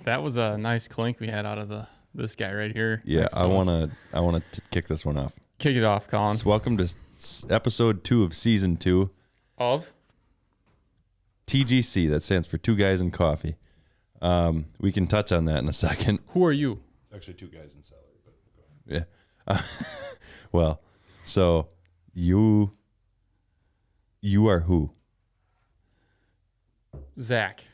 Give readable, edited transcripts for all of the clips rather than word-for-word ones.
That was a nice clink we had out of this guy right here. Yeah, I want to kick this one off. Kick it off, Colin. Welcome to episode 2 of season 2 of TGC. That stands for Two Guys and Coffee. We can touch on that in a second. Who are you? It's actually two guys in salary. But go ahead. Yeah. Well, so you are who? Zach.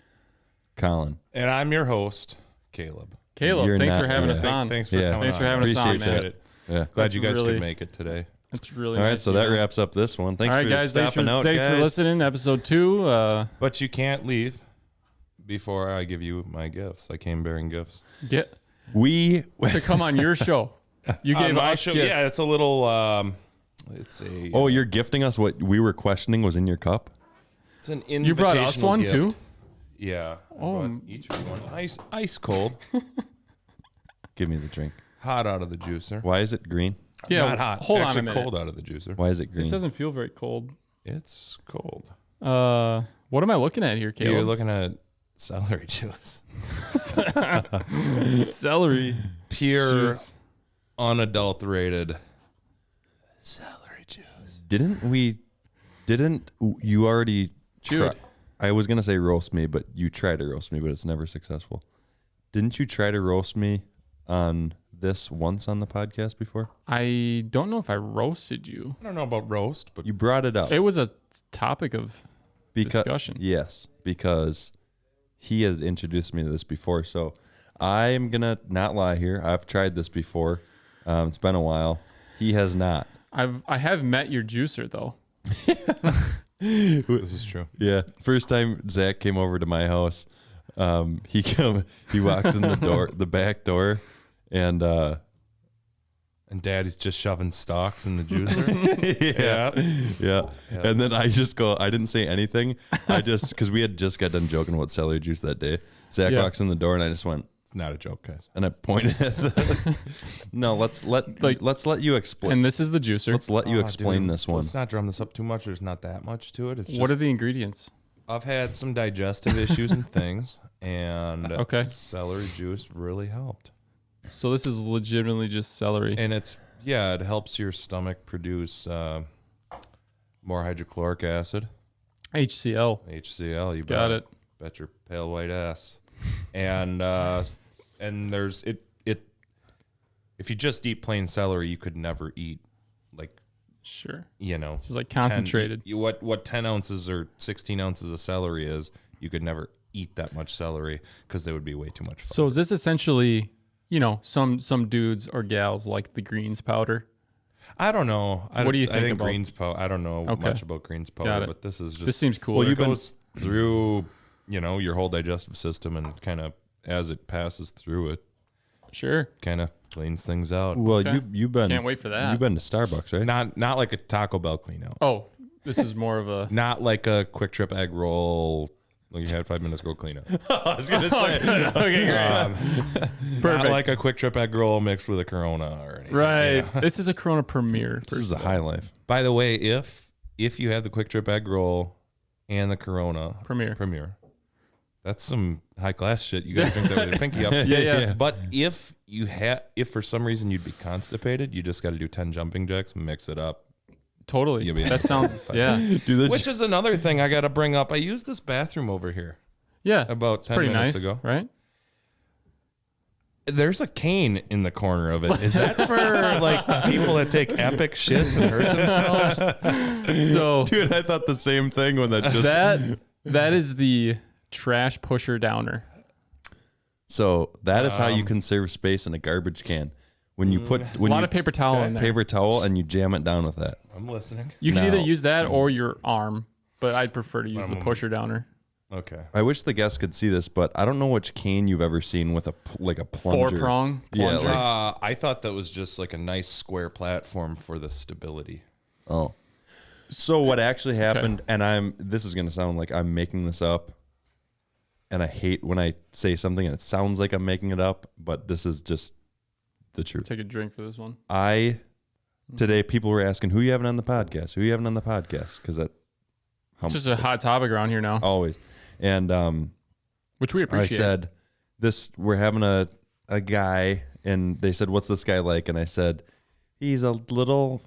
Colin. And I'm your host, Caleb. Caleb, thanks for having us on. Thanks for coming on. Thanks for having us on, man. Yeah. Glad you guys could make it today. That's really all right. nice. So that wraps up this one. Thanks for guys, stopping out, thanks guys. for listening. Episode 2. But you can't leave before I give you my gifts. I came bearing gifts. To come on your show. You gave my us show. gifts. Yeah, it's a little. It's a. Oh, you're gifting us what we were questioning was in your cup. It's an invitational You brought us one gift. too. Yeah. Each of you one. Ice cold. Give me the drink. Hot out of the juicer. Why is it green? Yeah. Not hot. Hold Actually, on a minute. cold out of the juicer. Why is it green? This doesn't feel very cold. It's cold. What am I looking at here, Caleb? You're looking at celery juice. Celery. Pure, juice. unadulterated celery juice. Didn't you already Dude. I was going to say roast me, but you tried to roast me, but it's never successful. Didn't you try to roast me on this once on the podcast before? I don't know if I roasted you. I don't know about roast, but You brought it up. It was a topic of discussion. Yes, because he had introduced me to this before. So I'm going to not lie here. I've tried this before. It's been a while. He has not. I have met your juicer, though. this is true. Yeah. First time Zach came over to my house, he walks in the door, the back door, and Daddy's just shoving stalks in the juicer. Yeah. And then I just go, I didn't say anything. Because we had just got done joking about celery juice that day. Zach walks in the door and I just went, It's not a joke, guys. and I pointed at no, let's let you explain. And this is the juicer. Let's let you explain Dude, this one. Let's not drum this up too much. There's not that much to it. It's just, What are the ingredients? I've had some digestive issues and things, and Okay. celery juice really helped. So this is legitimately just celery. And it helps your stomach produce more hydrochloric acid. HCl. HCl, you Got it. Bet your pale white ass. And there's it. If you just eat plain celery, you could never eat Sure. This is like concentrated. 10 10 ounces or 16 ounces of celery is. You could never eat that much celery because they would be way too much fun. So is this essentially, some dudes or gals like the greens powder? I don't know. What do you think I think about greens powder. I don't know much about greens powder, but this is just. This seems cool. Well, it goes through, your whole digestive system, and kind of as it passes through it, sure, kind of cleans things out. Well, you've been can't wait for that. You've been to Starbucks, right? Not like a Taco Bell clean out. Oh, this is more of a not like a Quick Trip egg roll. Like you had 5 minutes ago, clean out. I was gonna say. Okay, great. Not Perfect. like a Quick Trip egg roll mixed with a Corona or anything. Right. This is a Corona Premier. This is a high life. By the way, if you have the Quick Trip egg roll and the Corona Premier. That's some high class shit. You gotta drink that with your pinky up. Yeah. But if for some reason you'd be constipated, you just got to do 10 jumping jacks, mix it up. Totally. That sounds Which is another thing I got to bring up. I used this bathroom over here. Yeah. About 10 minutes ago. Right? There's a cane in the corner of it. Is that for people that take epic shits and hurt themselves? So, Dude, I thought the same thing when that just that is the trash pusher downer. So that is how you conserve space in a garbage can. When you put A lot of paper towel in there. paper towel and you jam it down with that. I'm listening. You can Now- either use that or your arm, but I'd prefer to use the pusher downer. Okay. I wish the guests could see this, but I don't know which cane you've ever seen with a plunger. 4-prong Yeah, plunger. I thought that was just like a nice square platform for the stability. Oh. So what actually happened, and this is going to sound like I'm making this up, and I hate when I say something and it sounds like I'm making it up, but this is just the truth. Take a drink for this one. Today people were asking, who you having on the podcast? Who you having on the podcast? Because that It's just a hot topic around here now, always. And which we appreciate. I said, we're having a guy, and they said, what's this guy like? And I said, he's a little,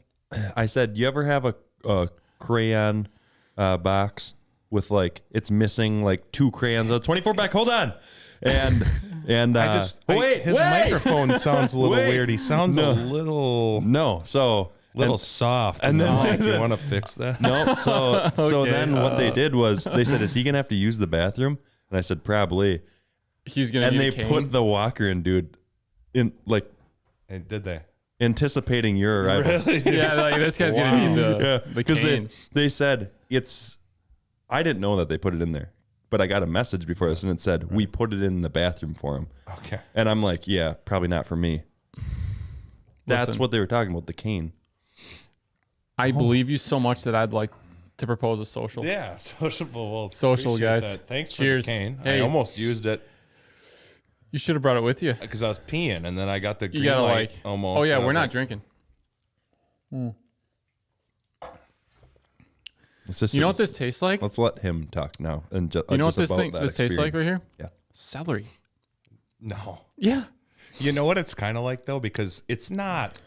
I said, you ever have a crayon box with like, it's missing like 2 crayons, a 24 pack, hold on. And His microphone sounds a little Wait. weird. He sounds No. a little so soft. and then- I'm like, you want to fix that? no, so Okay. then what they did was they said, is he gonna have to use the bathroom? And I said, probably. He's gonna. And need they a cane. put the walker in, dude, in like And did they? anticipating your arrival. Yeah, like this guy's gonna need the because cane. they said it's. I didn't know that they put it in there, but I got a message before this, and it said we put it in the bathroom for him. Okay. And I'm like, yeah, probably not for me. That's Listen. what they were talking about, the cane. I believe you so much that I'd like to propose a social. Yeah, sociable. Well, Social, appreciate guys. that. Thanks Cheers. for the cane. Hey. I almost used it You should have brought it with you. because I was peeing, and then I got the green You gotta light like. almost. Oh yeah, and I we're was not like, drinking. It's just You know what this tastes like? Let's let him talk now. And You know what just this about thing that this tastes like right experience. here? Yeah. Celery. No. Yeah. You know what it's kind of like though, because it's not.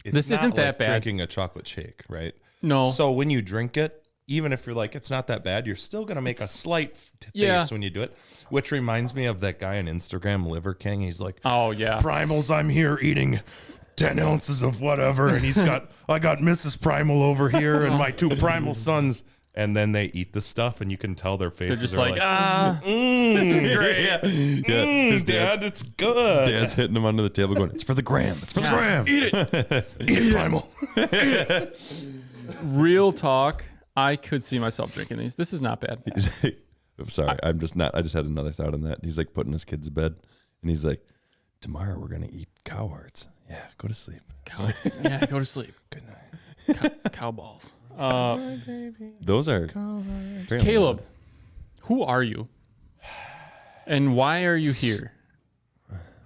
It's This not isn't that like bad. Drinking a chocolate shake, right? No. So when you drink it, even if you're like it's not that bad, you're still gonna make a slight taste Yeah. when you do it. Which reminds me of that guy on Instagram, Liver King. He's like, Oh yeah. Primals, I'm here eating 10 ounces of whatever, and I got Mrs. Primal over here and my 2 primal sons. And then they eat the stuff, and you can tell their They're faces just are like, this is great. Yeah. His Dad, it's good. Dad's hitting him under the table going, it's for the gram. It's for the gram. Eat it, Primal. Real talk. I could see myself drinking these. This is not bad. He's like, I'm sorry. I'm just not. I just had another thought on that. He's like putting his kids to bed, and he's like, tomorrow we're going to eat cow hearts. Yeah, go to sleep. Yeah, go to sleep. Good night. Cow balls. Those are apparently- Caleb, who are you? And why are you here?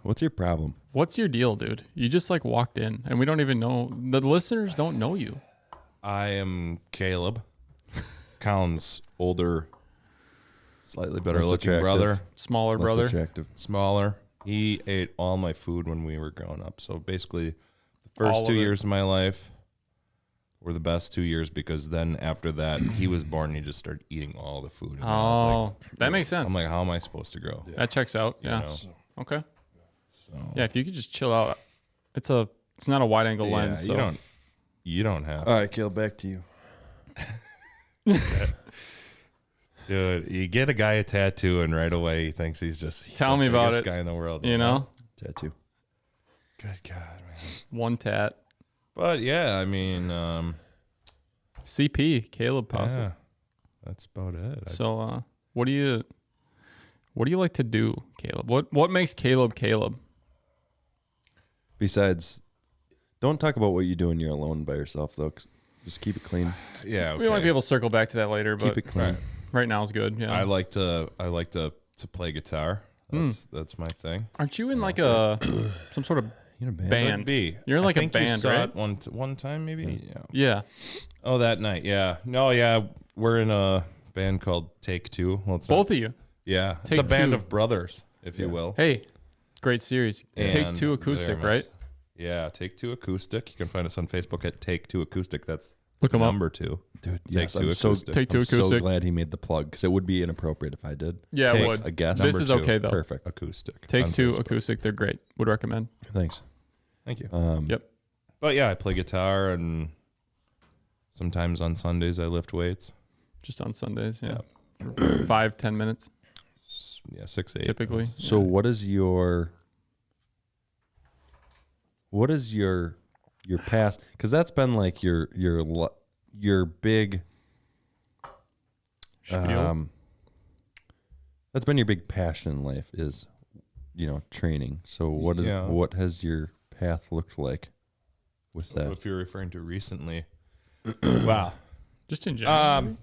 What's your problem? What's your deal, dude? You just like walked in and we don't even know. The listeners don't know you. I am Caleb, Colin's older, slightly better Less looking attractive. brother, Smaller Less brother. attractive. smaller. He ate all my food when we were growing up. So basically, the All first of 2 it. years of my life were the best 2 years because then after that, he was born and he just started eating all the food. And I was Oh, that makes sense. I'm like, how am I supposed to grow? That checks out. Yeah. know? Okay. Yeah, if you could just chill out. It's not a wide angle lens. So. You don't have. All right, Caleb, back to you. Dude, you get a guy a tattoo and right away he thinks he's just Tell the me about biggest it. guy in the world. You know, Tattoo. Good God, man. one tat. But yeah, I mean, CP Caleb Posselt. yeah, that's about it. So, what do you like to do, Caleb? What makes Caleb Caleb? Besides, don't talk about what you do when you're alone by yourself, though. Just keep it clean. Yeah, We might okay. be able to circle back to that later, but Keep it clean. right now is good. Yeah. I like to play guitar. Hmm. That's my thing. Aren't you in like a some sort of You know, band? Could be. You're in like I a think you band, saw right? it one time maybe. Yeah. Yeah. Oh, that night. Yeah. No. Yeah. We're in a band called Take Two. Well, it's Both of you. Yeah. It's Take a band Two. of brothers, if you will. Hey, great series. Take And Two Acoustic, very right? much- Yeah. Take Two Acoustic. You can find us on Facebook at Take Two Acoustic. That's Look them up. number 2. Dude, Take yes, Two I'm so, Acoustic. Take Two I'm so Acoustic. glad he made the plug because it would be inappropriate if I did. Yeah, Take it would. a guess. This Number is 2. okay though. Perfect. Acoustic. Take on Two Facebook. Acoustic. They're great. Would recommend. Thanks. Thank you. Yep. But yeah, I play guitar and sometimes on Sundays I lift weights. Just on Sundays. Yeah. 5-10 minutes Yeah, 6-8 typically. So, what is your what is your past? Because that's been like your big that's been your big passion in life is, training. So what has your path looked like with that? If you're referring to recently, wow, just in general.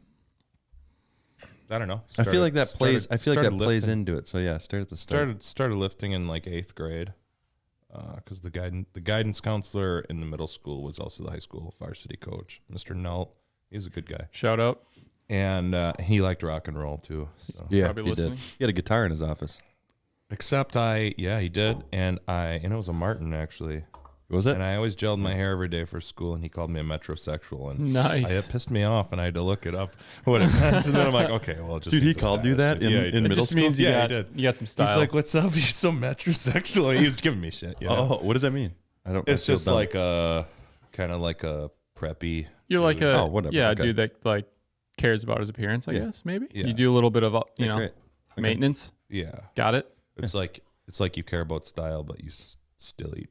I don't know. I feel like that plays into it. So yeah, start at the start. Started lifting in like 8th grade, because the guidance counselor in the middle school was also the high school varsity coach, Mr. Nault. He was a good guy. Shout out. And he liked rock and roll too. So. Yeah, probably listening. He had a guitar in his office. Except he did, and it was a Martin actually. Was it? And I always gelled my hair every day for school, and he called me a metrosexual, and nice. It pissed me off, and I had to look it up what it meant. And then I'm like, okay, well, it just dude, he called you that in middle just school. Means he did. You got some style. He's like, "What's up? You're so metrosexual." He was giving me shit. Oh, what does that mean? It's just like a kind of like a preppy. You're like a whatever. Yeah, okay. Dude that like cares about his appearance. I guess maybe Yeah. you do a little bit of Great. maintenance. Yeah, got it. It's like you care about style, but you still eat.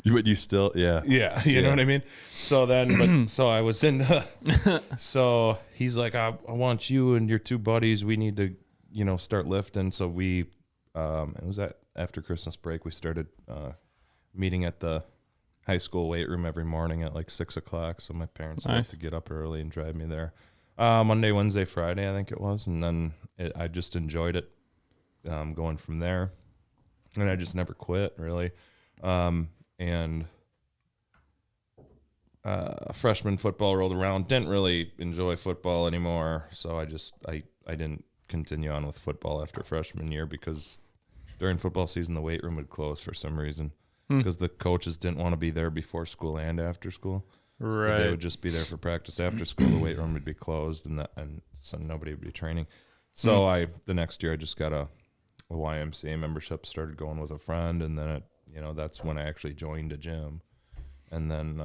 You still, yeah. You know what I mean? So then, so I was in, so he's like, I want you and your 2 buddies, we need to, start lifting. So we, it was after Christmas break, we started meeting at the high school weight room every morning at like 6:00. So my parents had to get up early and drive me there. Monday, Wednesday, Friday, I think it was. And then I just enjoyed it going from there. And I just never quit, really. And freshman football rolled around. Didn't really enjoy football anymore, so I didn't continue on with football after freshman year because during football season the weight room would close for some reason because the coaches didn't want to be there before school and after school. Right, so they would just be there for practice after school. The weight room would be closed, and so nobody would be training. So the next year I just got a YMCA membership, started going with a friend, and then that's when I actually joined a gym, and then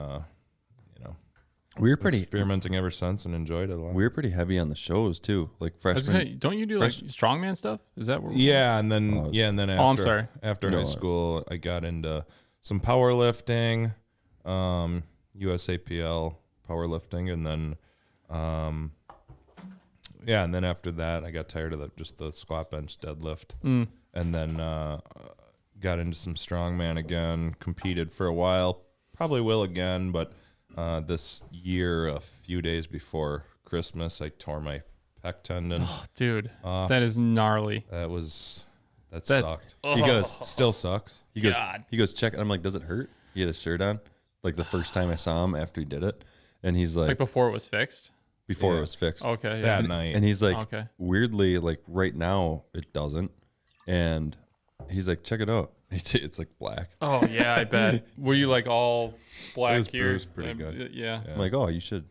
we were pretty experimenting ever since and enjoyed it a lot. We were pretty heavy on the shows too, like freshman. Don't you do like strongman stuff? Is that what? Yeah, and then after, I'm sorry. After high school, I got into some powerlifting, USAPL powerlifting, and then and then after that, I got tired of just the squat, bench, deadlift, and then got into some strongman again. Competed for a while, probably will again, but this year, a few days before Christmas, I tore my pec tendon. Oh, dude, off. that is gnarly. That sucked. He goes, still sucks. He goes, check. I'm like, does it hurt? He had his shirt on, like the first time I saw him after he did it, and he's like before it was fixed. Before it was fixed. Okay. That Yeah. night. And he's like, Okay. weirdly, like right now it doesn't, and he's like, check it out. It's like black. Oh yeah, I bet. Were you like all black It was here? bruised pretty good. Yeah. I'm like, oh, you should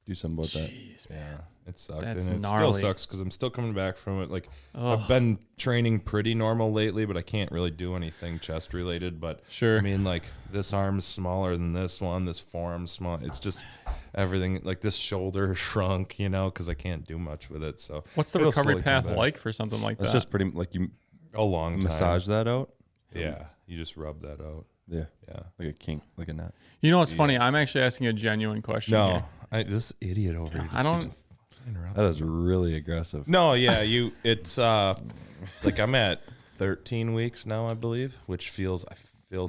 do something about that. Jeez, man. It sucked. That's and it gnarly. still sucks because I'm still coming back from it. Like Ugh. I've been training pretty normal lately, but I can't really do anything chest related. But Sure. I mean, like this arm's smaller than this one. This forearm's small. It's just everything. Like this shoulder shrunk, because I can't do much with it. So What's the it'll recovery slowly come path back. like for something like It's that? just pretty like you A long time. massage that out. Yeah, you just rub that out. Yeah, Yeah. like a kink, like a knot. You know what's funny? I'm actually asking a genuine question No, here. this idiot over here. I don't. That is really aggressive. No, yeah, it's like I'm at 13 weeks now, I believe, which feels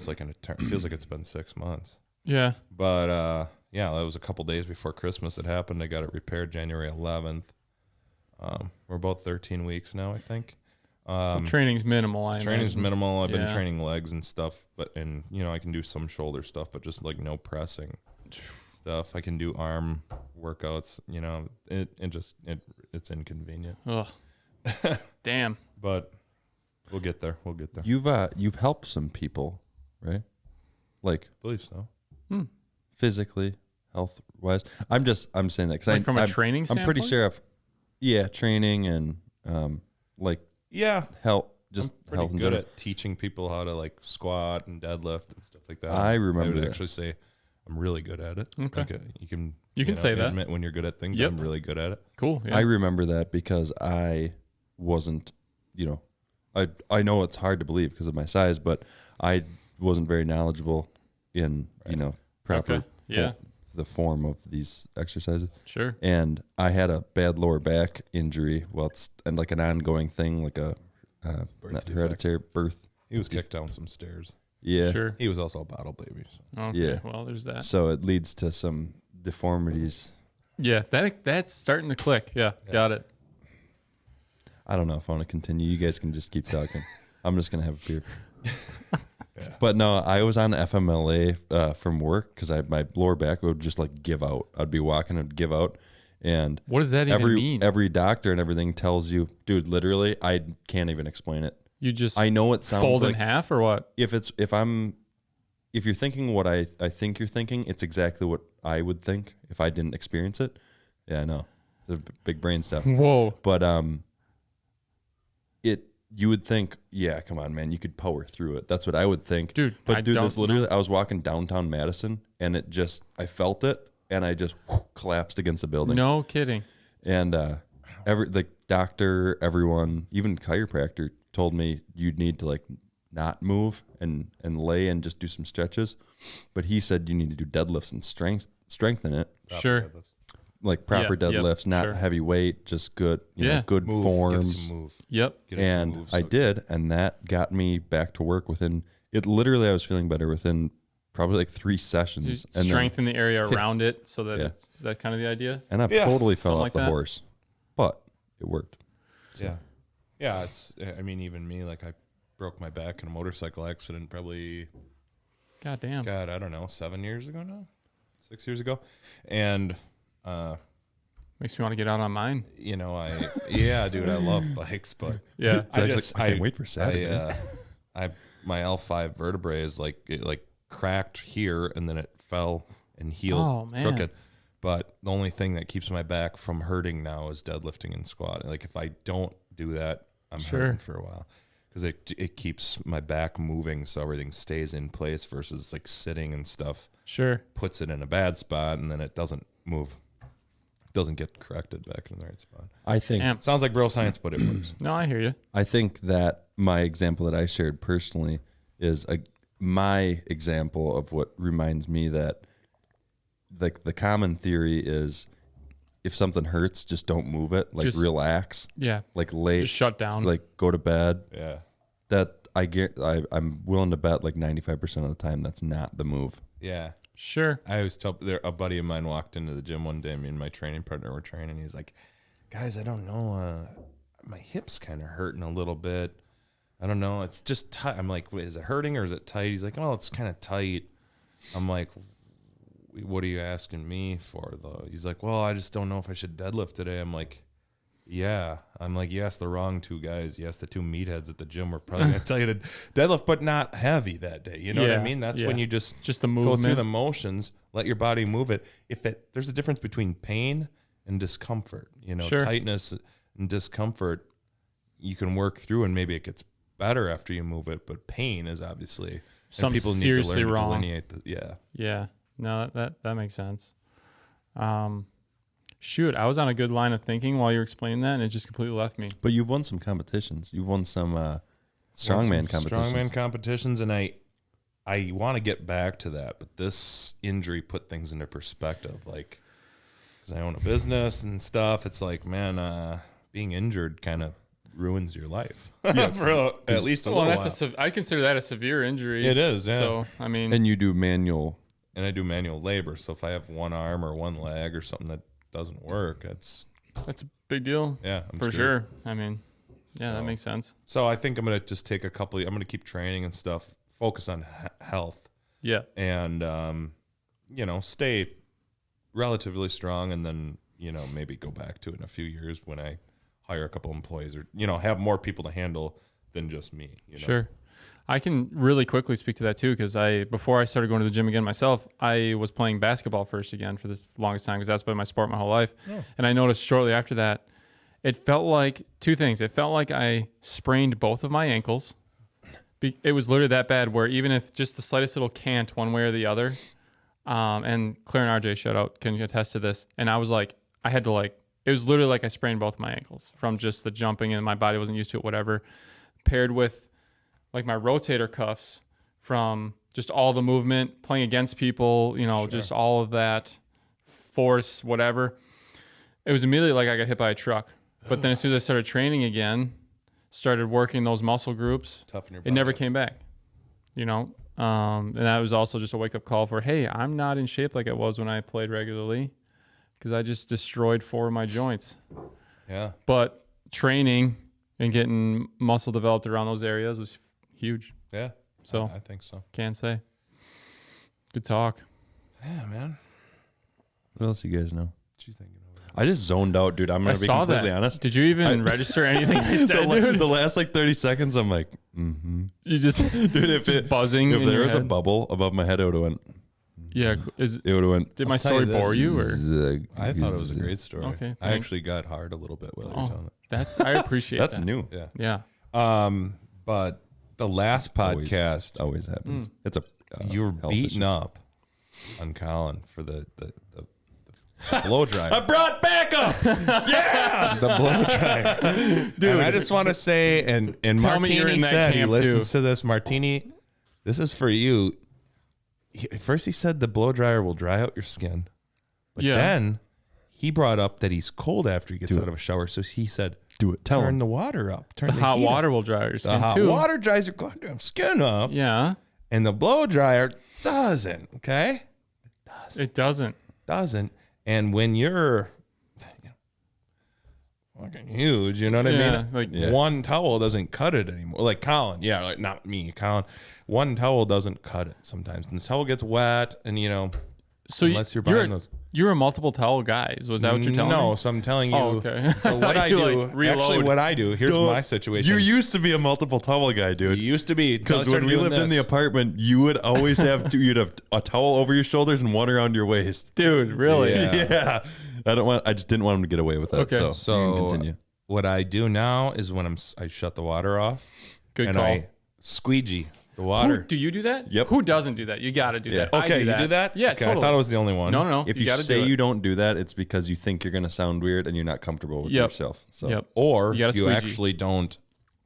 like an eternity. Feels like it's been 6 months. Yeah. But that was a couple days before Christmas it happened. I got it repaired January 11th. We're about 13 weeks now, I think. So training's minimal. Training's minimal. I've been Yeah. training legs and stuff, and I can do some shoulder stuff, but just like no pressing stuff. I can do arm workouts. It's inconvenient. Ugh. Damn. But we'll get there. You've helped some people, right? Like I believe so. physically, health wise. I'm saying that because Like from a I'm training I'm pretty standpoint? sure training and Yeah, health, I'm just pretty health and good general. at teaching people how to like squat and deadlift and stuff like that. I remember I would that. actually say I'm really good at it. Okay. Like, you can say that. admit when you're good at things. Yep. I'm really good at it. Cool. Yeah. I remember that because I wasn't, I know it's hard to believe because of my size, but I wasn't very knowledgeable in, proper Okay. Yeah. the form of these exercises. Sure. And I had a bad lower back injury. Well, it's and like an ongoing thing, like a not hereditary birth. He was kicked down some stairs. Yeah. Sure. He was also a bottle baby. So. Okay. Yeah. Well, there's that. So it leads to some deformities. Yeah. That's starting to click. Yeah. Got it. I don't know if I want to continue. You guys can just keep talking. I'm just going to have a beer. But no, I was on FMLA from work because my lower back would just like give out. I'd be walking and it'd give out. And What does that even mean? every doctor and everything tells you, dude, literally, I can't even explain it. You just I know it sounds fold like in half or what? if you're thinking what I think you're thinking, it's exactly what I would think if I didn't experience it. Yeah, I know. The big brain stuff. Whoa. But you would think, yeah, come on, man, you could power through it. That's what I would think. Dude, but this literally, I was walking downtown Madison and I felt it and I just collapsed against a building. No kidding. And the doctor, everyone, even chiropractor told me you'd need to like not move and lay and just do some stretches. But he said you need to do deadlifts and strengthen it. Sure. Like proper deadlifts, not heavy weight, just good, good Move, form. get some move. Yep. And I did, and that got me back to work within it. Literally, I was feeling better within probably like 3 sessions. And strengthen the area around it so that it's that kind of the idea. And I totally fell off like the that. horse, but it worked. So. Yeah. It's. I mean, even me, like I broke my back in a motorcycle accident probably. God damn. God, I don't know, 7 years ago now, 6 years ago, and. Makes me want to get out on mine. Dude, I love bikes, but Yeah. I can't wait for Saturday. My L5 vertebrae is like cracked here, and then it fell and healed crooked. But the only thing that keeps my back from hurting now is deadlifting and squatting. Like if I don't do that, I'm hurting for a while because it keeps my back moving, so everything stays in place versus like sitting and stuff. Sure. Puts it in a bad spot, and then it doesn't move. Doesn't get corrected back in the right spot. I think Sounds like bro science, but it works. No, I hear you. I think that my example that I shared personally is my example of what reminds me that like the common theory is if something hurts, just don't move it. Like relax. Yeah. Like lay. Just shut down. Like go to bed. Yeah. That I'm willing to bet like 95% of the time that's not the move. Yeah. Sure. I always tell a buddy of mine walked into the gym one day. Me and my training partner were training. He's like, "Guys, I don't know. My hips kind of hurting a little bit. I don't know. It's just tight." I'm like, "Is it hurting or is it tight?" He's like, "Oh, it's kind of tight." I'm like, "What are you asking me for, though?" He's like, "Well, I just don't know if I should deadlift today." I'm like, "Yeah." I'm like, "You asked the wrong two guys. You asked the two meatheads at the gym. We're probably going to tell you to deadlift, but not heavy that day." You know what I mean? That's when you just the movement. go through the motions, let your body move it. There's a difference between pain and discomfort. Tightness and discomfort, you can work through, and maybe it gets better after you move it. But pain is obviously something people seriously need to learn wrong. to delineate. Yeah. No, that makes sense. Shoot, I was on a good line of thinking while you were explaining that, and it just completely left me. But you've won some competitions. You've won some strongman competitions. Strongman competitions, and I want to get back to that, but this injury put things into perspective. Like, because I own a business and stuff, it's like, man, being injured kind of ruins your life. For at least a little while. I consider that a severe injury. It is, yeah. So, I mean, And you do manual. And I do manual labor, so if I have one arm or one leg or something that doesn't work, that's a big deal. Yeah, for sure. I mean, yeah, that makes sense. So I think I'm going to just take I'm going to keep training and stuff, focus on health. Yeah. And, stay relatively strong, and then, maybe go back to it in a few years when I hire a couple employees or, have more people to handle than just me. Sure. I can really quickly speak to that too, because before I started going to the gym again myself, I was playing basketball first again for the longest time because that's been my sport my whole life. Oh. And I noticed shortly after that, it felt like two things. It felt like I sprained both of my ankles. It was literally that bad where even if just the slightest little cant one way or the other, and Claire and RJ, shout out, can attest to this. And I was like, it was literally like I sprained both my ankles from just the jumping and my body wasn't used to it, whatever. paired with like my rotator cuffs from just all the movement, playing against people, just all of that force, whatever. It was immediately like I got hit by a truck. But then as soon as I started training again, started working those muscle groups, it never came back, and that was also just a wake-up call for, hey, I'm not in shape like I was when I played regularly because I just destroyed 4 of my joints. Yeah. But training and getting muscle developed around those areas was huge. Yeah. So I think so. Can't say. Good talk. Yeah, man. What else you guys know? What you thinking over there? I just zoned out, dude. I'm going to be completely honest. Did you even register anything I said, dude? The last like 30 seconds, I'm like, You just, dude, if buzzing. If there was a bubble above my head, it would have went. Yeah. It would have went. Did my story bore you? Or? I thought it was a great story. Okay. Thanks. I actually got hard a little bit while you were telling it. I appreciate That's that. new. Yeah. Yeah. But the last podcast, always happens. It's a you were health beating issue. up on Colin for the blow dryer. I brought backup. Yeah, The blow dryer, dude. And I just want to say, and Tell me you're Martini in that said he camp, listens too. to this. Martini, this is for you. First, he said the blow dryer will dry out your skin, but then he brought up that he's cold after he gets out of a shower. So he said, do it. Tell turn him. the water up. Turn The hot heat water up. will dry your The skin hot too. water dries your goddamn skin up, Yeah. and the blow dryer doesn't. Okay, It doesn't. And when you're fucking huge, you know what I mean? One towel doesn't cut it anymore. Like Colin, like not me, Colin. One towel doesn't cut it sometimes. And the towel gets wet, and So unless you're buying those. You're a multiple towel guy. Was that what you're telling me? No, so I'm telling you. Oh, okay. So what I You, do, like, reload. actually what I do, here's my situation. You used to be a multiple towel guy, dude. You used to be. Because when we lived in the apartment, you would always have you'd have a towel over your shoulders and one around your waist. Dude, really? Yeah. Yeah. I just didn't want him to get away with that. Okay. So you can continue. What I do now is when I shut the water off. Good and call. I squeegee the water. Do you do that? Yep. Who doesn't do that? You got to do that. Okay, I you do that? Yeah, okay, totally. I thought I was the only one. No. If you gotta say do it. you don't do that, it's because you think you're going to sound weird and you're not comfortable with yourself. So Yep. Or You you, gotta squeegee. actually don't,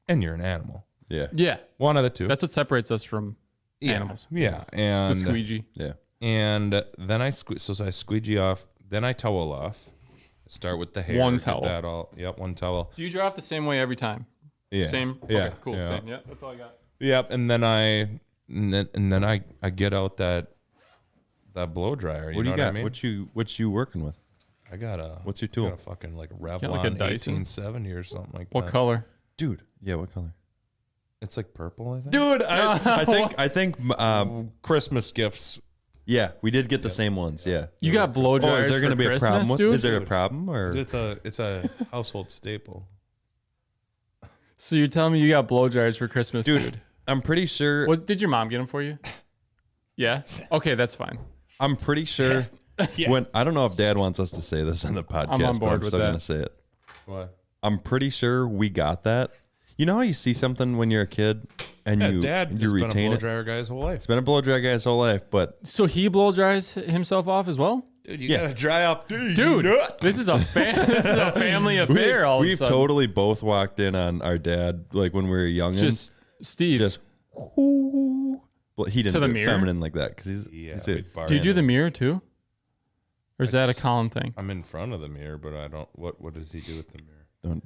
and you're an animal. yeah. Yeah. One of the two. That's what separates us from animals. Yeah, The and squeegee. Yeah. and then I squeegee off. Then I towel off. Start with the hair. One get towel. That all. Yep, one towel. Do you dry off the same way every time? Yeah. Same? Yeah. Okay, cool. Yeah. Same. Yeah, that's all I got. Yep, and then I get out that blow dryer. You What do know you got? I mean? What you working with? I got a. What's your tool? I got a fucking like a Revlon got like a Dyson? 1870 or something like What that. color? Dude. Yeah, what color? It's like purple, I think. Dude, I think Christmas gifts. yeah, we did get the same ones. Yeah. You got blow Oh, dryers is there going to be a problem with? dude? Is there a problem or It's a household staple. So you're telling me you got blow dryers for Christmas, dude? I'm pretty sure What did your mom get them for you? Yeah. Okay, that's fine. I'm pretty sure when I don't know if Dad wants us to say this on the podcast, I'm on but board I'm with still that. gonna say it. What? I'm pretty sure we got that. You know how you see something when you're a kid and Yeah, you Dad you has been a retain blow it. dryer guy his whole life. It's been a blow dry guy his whole life, but So he blow dries himself off as well? Dude, you Yeah. gotta dry up, Dude, this is a family affair all of a we've sudden. totally both walked in on our dad like when we were young. Just Steve. Well, he didn't To the do it mirror? feminine like that because he's a, we'd borrow Do you do him. the mirror too? Or is that a Colin thing? I'm in front of the mirror, but I don't. What does he do with the mirror?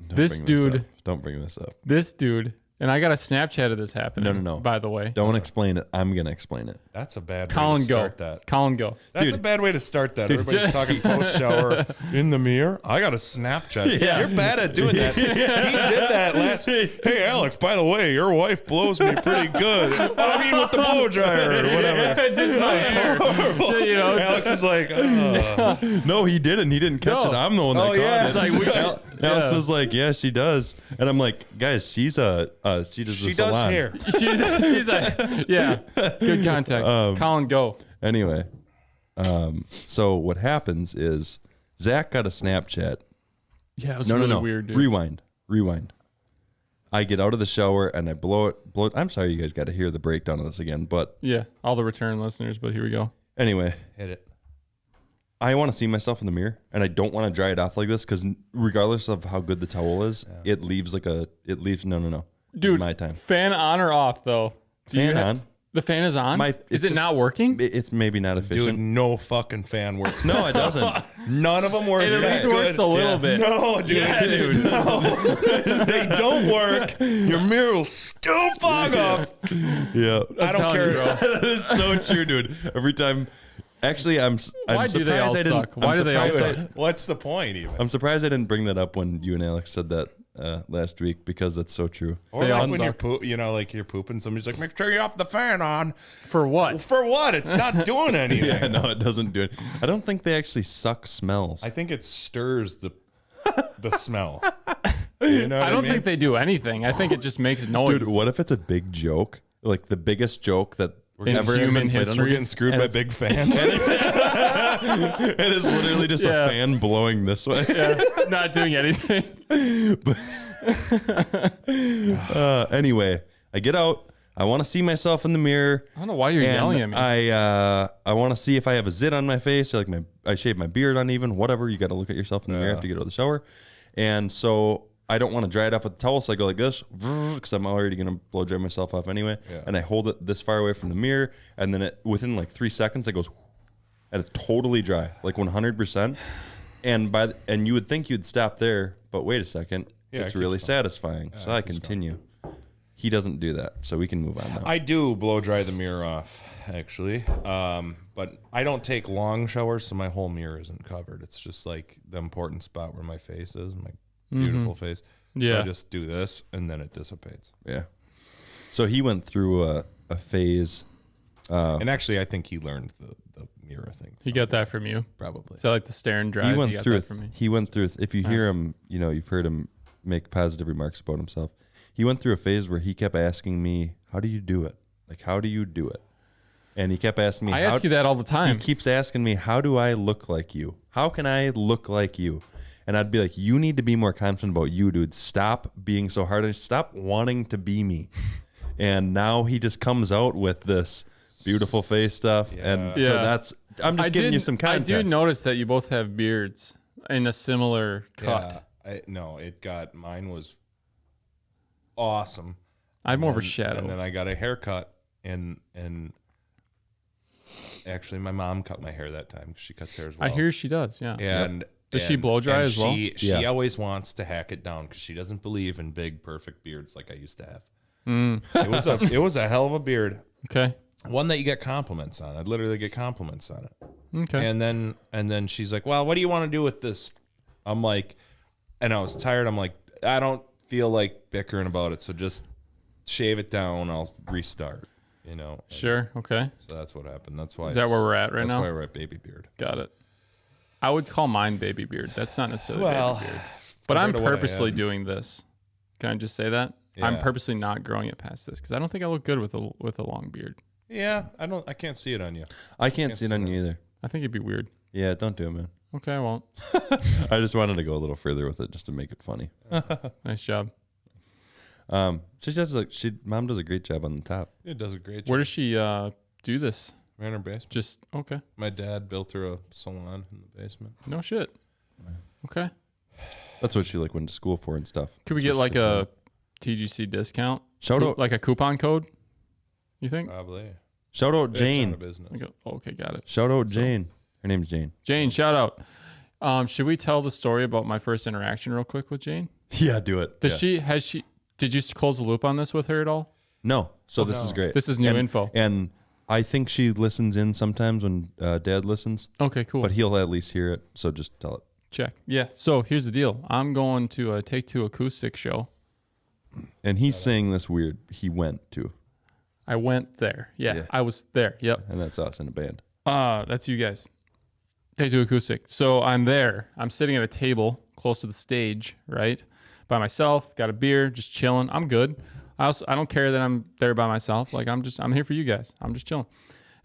don't This bring dude- up. Don't bring this up. This dude, and I got a Snapchat of this happening. No. By the way. Don't explain it. I'm gonna explain it. That's a bad way Colin, to go. start that. Colin, go. That's Dude. a bad way to start that. Everybody's talking post shower in the mirror. I got a Snapchat. Yeah. You're bad at doing that. He did that last. Hey, Alex, by the way, your wife blows me pretty good. I mean, with the blow dryer or whatever. Just my hair. You know, Alex is like, oh. No, he didn't. He didn't catch No. it. I'm the one that Oh, caught yeah. it. It's like, we should- Alex yeah. was like, "Yeah, she does," and I'm like, "Guys, she does the She salon." does hair. she's like, yeah, good context. Colin, go. Anyway, so what happens is Zach got a Snapchat. Yeah, it was No, really no. weird, dude. Rewind. I get out of the shower and I blow it. I'm sorry, you guys got to hear the breakdown of this again, but Yeah, all the return listeners, but here we go. anyway, Hit it. I want to see myself in the mirror, and I don't want to dry it off like this because regardless of how good the towel is, it leaves no. Dude, it's my time. Fan on or off though? Fan on. The fan is on? Is it not working? It's maybe not efficient. Dude, no fucking fan works. No, it doesn't. None of them work. It at least works a little bit. No, dude. Yeah, dude. No. They don't work. Your mirror will still fog up. Yeah. I don't care. That is so true, dude. Every time. Actually, I'm Why do they all suck? Why do they all suck? What's the point even? I'm surprised I didn't bring that up when you and Alex said that last week because that's so true. Or They all like when suck. like you're pooping, somebody's like, make sure you have the fan on. For what? For what? It's not doing anything. Yeah, no, it doesn't do it. I don't think they actually suck smells. I think it stirs the smell. You know what I don't mean? think they do anything. I think it just makes noise. Dude, what if it's a big joke? Like the biggest joke that In ever has human been played on history. We're getting screwed by big fan. It is literally just Yeah. a fan blowing this way. Yeah, not doing anything. Anyway, I get out. I want to see myself in the mirror. I don't know why you're And yelling at me. I want to see if I have a zit on my face, or like I shave my beard uneven, whatever. You got to look at yourself in the mirror after you get out of the shower. And so I don't want to dry it off with the towel, so I go like this because I'm already gonna blow dry myself off anyway. Yeah. And I hold it this far away from the mirror, and then within like 3 seconds it goes, and it's totally dry, like 100%. And you would think you'd stop there, but wait a second, Yeah, it's it really keeps going. satisfying. So I continue. He doesn't do that, so we can move on now. I do blow dry the mirror off, actually. But I don't take long showers, so my whole mirror isn't covered. It's just like the important spot where my face is, my beautiful face. Yeah. So I just do this, and then it dissipates. Yeah. So he went through a phase. And actually, I think he learned the mirror thing. He got that from you. Probably. So like the stare and drive. He went got through that from me. He went through. If you hear him, you've heard him make positive remarks about himself. He went through a phase where he kept asking me, "How do you do it? Like, how do you do it?" And he kept asking me. I ask you that all the He time. keeps asking me, "How do I look like you? How can I look like you?" And I'd be like, "You need to be more confident about you, dude. Stop being so hard and stop wanting to be me." And now he just comes out with this beautiful face stuff, and so Yeah. that's. I'm just giving you some context. I do notice that you both have beards in a similar cut. Yeah, mine was awesome. I have more of a And shadow. then I got a haircut, and actually my mom cut my hair that time because she cuts hair as well. I hear she does. Yeah. And Does she blow dry as well? She Yeah. always wants to hack it down because she doesn't believe in big perfect beards like I used to have. Mm. It was a hell of a beard, Okay. one that you get compliments on. I'd literally get compliments on it. Okay. And then she's like, "Well, what do you want to do with this?" I'm like, and I was tired. I'm like, I don't feel like bickering about it, so just shave it down. I'll restart. And Sure. Okay. so that's what happened. That's why. Is that where we're at right that's now? why we're at baby beard. Got it. I would call mine baby beard. That's not necessarily Well, baby beard. But I'm compared to what I purposely had. doing this. Can I just say that? I'm Yeah. purposely not growing it past this because I don't think I look good with a long beard. Yeah, I can't see it on you. I can't see it on you either. I think it'd be weird. Yeah, don't do it, man. Okay, I won't. I just wanted to go a little further with it just to make it funny. Nice job. Mom does a great job on the top. It does a great job. Where does she do this? We're in her basement. Just okay. My dad built her a salon in the basement. No shit. Okay. That's what she went to school for and stuff. Could we That's get what like she a TGC discount? Shout out- like a coupon code? You think? Probably. Shout out It's not a Jane. business. Like okay, got it. Shout out Jane. Her name's Jane. Jane, shout out. Should we tell the story about my first interaction real quick with Jane? Yeah, do it. Did you close the loop on this with her at all? No. So this is great. This is new info. And I think she listens in sometimes when Dad listens, Okay, cool. but he'll at least hear it. So just tell it. Check. Yeah. So here's the deal. I'm going to a Take Two Acoustic show. And he's saying this weird. He went to, I went there. Yeah, Yeah. I was there. Yep. and that's us in a band. That's you guys. Take Two Acoustic. So I'm there. I'm sitting at a table close to the stage, right? By myself, got a beer, just chilling. I'm good. I don't care that I'm there by myself. Like I'm here for you guys. I'm just chilling.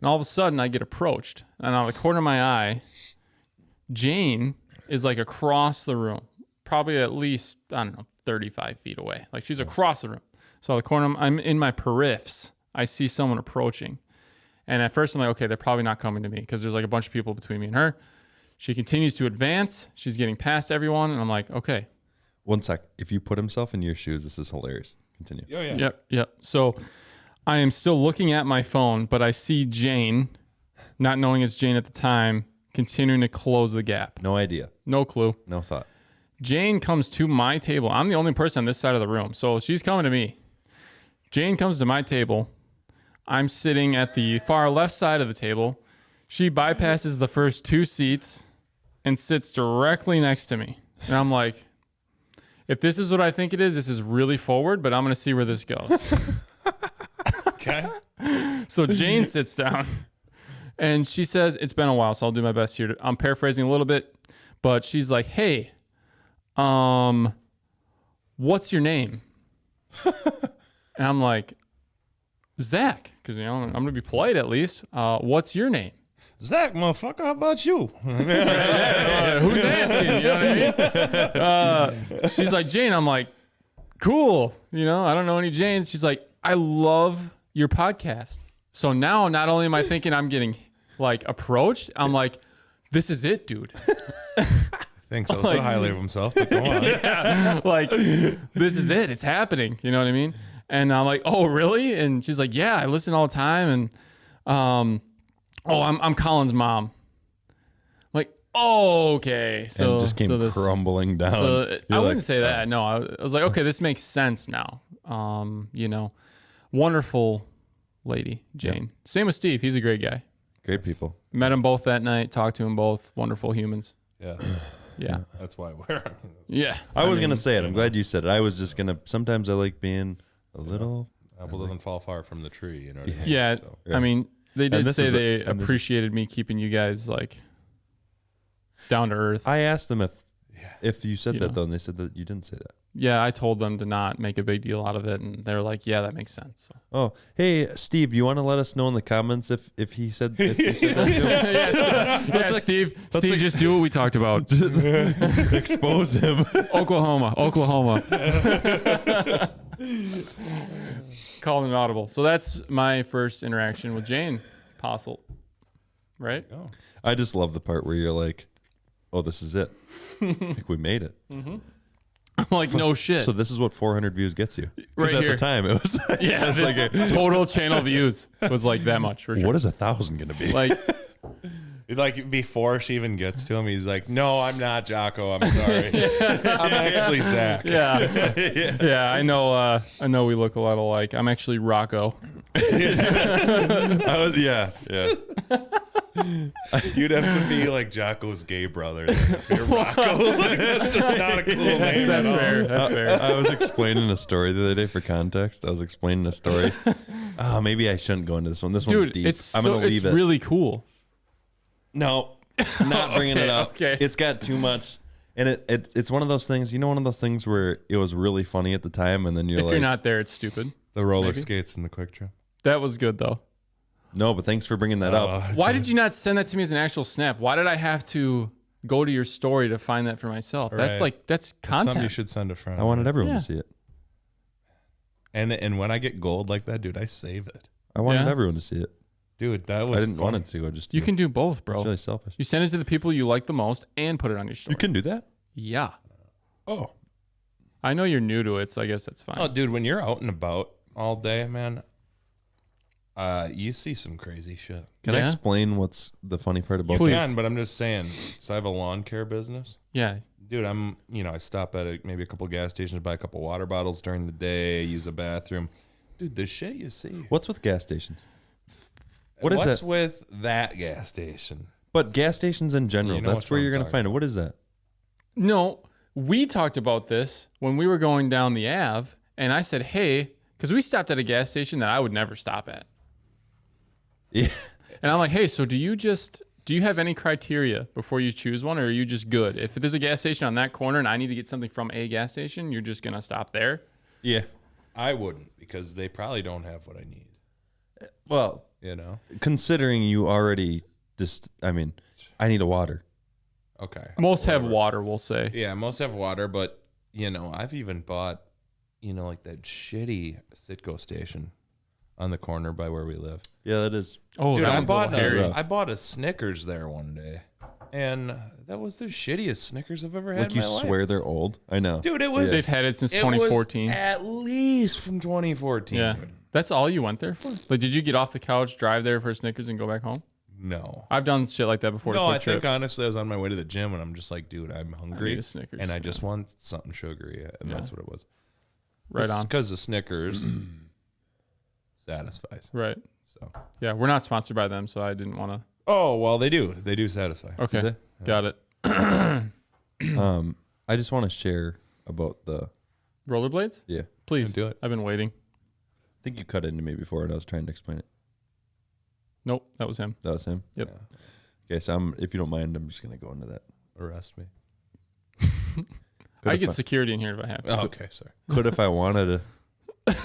And all of a sudden I get approached. And out of the corner of my eye, Jane is like across the room. Probably at least, 35 feet away. Like she's across the room. So out of the corner, I'm in my periffs. I see someone approaching. And at first I'm like, okay, they're probably not coming to me because there's like a bunch of people between me and her. She continues to advance. She's getting past everyone. And I'm like, okay. One sec. If you put himself in your shoes, this is hilarious. Continue. Oh, yeah. Yep. So I am still looking at my phone, but I see Jane, not knowing it's Jane at the time, continuing to close the gap. No idea. No clue. No thought. Jane comes to my table. I'm the only person on this side of the room. So she's coming to me. Jane comes to my table. I'm sitting at the far left side of the table. She bypasses the first 2 seats and sits directly next to me. And I'm like, if this is what I think it is, this is really forward, but I'm going to see where this goes. Okay. So Jane sits down and she says, it's been a while, so I'll do my best here. I'm paraphrasing a little bit, but she's like, hey, what's your name? And I'm like, Zach, because, I'm going to be polite at least. What's your name? Zach, motherfucker, how about you? Who's asking? You know what I mean? She's like, Jane. I'm like, cool. I don't know any Janes. She's like, I love your podcast. So now not only am I thinking I'm getting approached, I'm like, this is it, dude. Thinks so highly of himself, but go on. Yeah, this is it. It's happening. You know what I mean? And I'm like, oh, really? And she's like, yeah, I listen all the time. And, I'm Colin's mom. Like, oh, okay. So and it just came crumbling down. So I wouldn't say that. No, I was like, okay, this makes sense now. Wonderful lady, Jane. Yep. Same with Steve. He's a great guy. Great people. Met them both that night. Talked to them both. Wonderful humans. Yeah. Yeah. That's why we're. Yeah. I was going to say it. I'm glad you said it. I was just going to. Sometimes I like being a little. Apple doesn't fall far from the tree. You know what I mean? Yeah. So. I mean, they did say they appreciated me keeping you guys down to earth. I asked them if you said that, though, and they said that you didn't say that. Yeah, I told them to not make a big deal out of it, and they're like, yeah, that makes sense. So. Oh, hey, Steve, you want to let us know in the comments if you said that too? Yeah, Steve, just do what we talked about. Expose him. Oklahoma. Called an audible. So that's my first interaction with Jane Posselt, right? Oh. I just love the part where you're like, oh, this is it. Like, we made it. Mm-hmm. I'm like, no shit. So this is what 400 views gets you. Right at here. the time, it was yeah, it's like total channel views was like that much for sure. What is 1,000 going to be? Like before she even gets to him, he's like, "No, I'm not Jocko. I'm sorry. I'm actually Zach." Yeah. I know. We look a lot alike. I'm actually Rocco. Yeah. You'd have to be like Jocko's gay brother if you're Rocco. That's just not a cool name. That's fair. That's fair. I was explaining a story the other day for context. I was explaining a story. Oh, maybe I shouldn't go into this one. This one's deep. I'm going to leave it. It's really cool. No, not bringing it up. Okay. It's got too much. And it's one of those things, one of those things where it was really funny at the time, and then if you're not there, it's stupid. The roller skates and the quick trip. That was good, though. No, but thanks for bringing that up. Why did you not send that to me as an actual snap? Why did I have to go to your story to find that for myself? Right. That's content. Something you should send a friend. I wanted everyone to see it. And when I get gold like that, dude, I save it. I wanted everyone to see it. Dude, that was I didn't want it to. You can do both, bro. It's really selfish. You send it to the people you like the most and put it on your story. You can do that? Yeah. Oh. I know you're new to it, so I guess that's fine. Oh, dude, when you're out and about all day, man, you see some crazy shit. Can I explain what's the funny part about You this? can, but I'm just saying. So I have a lawn care business. Yeah. Dude, I stop at maybe a couple gas stations, buy a couple water bottles during the day, use a bathroom. Dude, the shit you see. What's with gas stations? What's that? With that gas station? But gas stations in general, that's where you're going to find it. What is that? No, we talked about this when we were going down the Ave, and I said, hey, because we stopped at a gas station that I would never stop at. Yeah. And I'm like, hey, so do you have any criteria before you choose one, or are you just good? If there's a gas station on that corner and I need to get something from a gas station, you're just going to stop there? Yeah. I wouldn't, because they probably don't have what I need. Well, considering you already I need a water. Okay. Most have water, we'll say. Yeah, most have water, but, I've even bought, like that shitty Citgo station on the corner by where we live. Yeah, that is. Oh, dude, that one's a little hairy. I bought a Snickers there one day, And that was the shittiest Snickers I've ever had Like in you my life. swear they're old. I know. Dude, it was. They've had it since It 2014. was at least from 2014. Yeah. That's all you went there for? Like, did you get off the couch, drive there for Snickers, and go back home? No. I've done shit like that before. No, to I quick trip. think honestly, I was on my way to the gym and I'm just like, dude, I'm hungry. I need a Snickers. And I just want something sugary. And that's what it was. Right on. Because the Snickers satisfies. Right. So. Yeah, we're not sponsored by them, so I didn't want to. Oh, well, they do. They do satisfy. Okay. Got it. I just want to share about the. Rollerblades? Yeah. Please. Do it. I've been waiting. I think you cut into me before, and I was trying to explain it. Nope, that was him. That was him. Yep. Yeah. Okay, so if you don't mind, I'm just gonna go into that. Arrest me. I get security in here if I have to. Oh, okay, sorry. Could if I wanted to.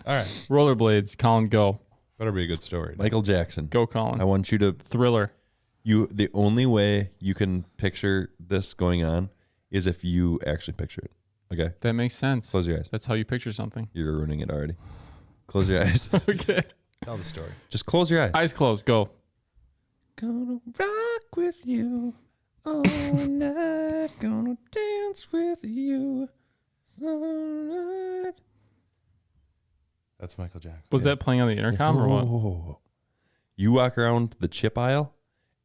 All right. Rollerblades, Colin, go. Better be a good story. Michael Jackson. Go, Colin. I want you to. Thriller. The only way you can picture this going on is if you actually picture it. Okay. That makes sense. Close your eyes. That's how you picture something. You're ruining it already. Close your eyes. Okay. Tell the story. Just close your eyes. Eyes closed. Go. Gonna rock with you all night. Gonna dance with you all night. That's Michael Jackson. Was that playing on the intercom or what? Oh. You walk around the chip aisle,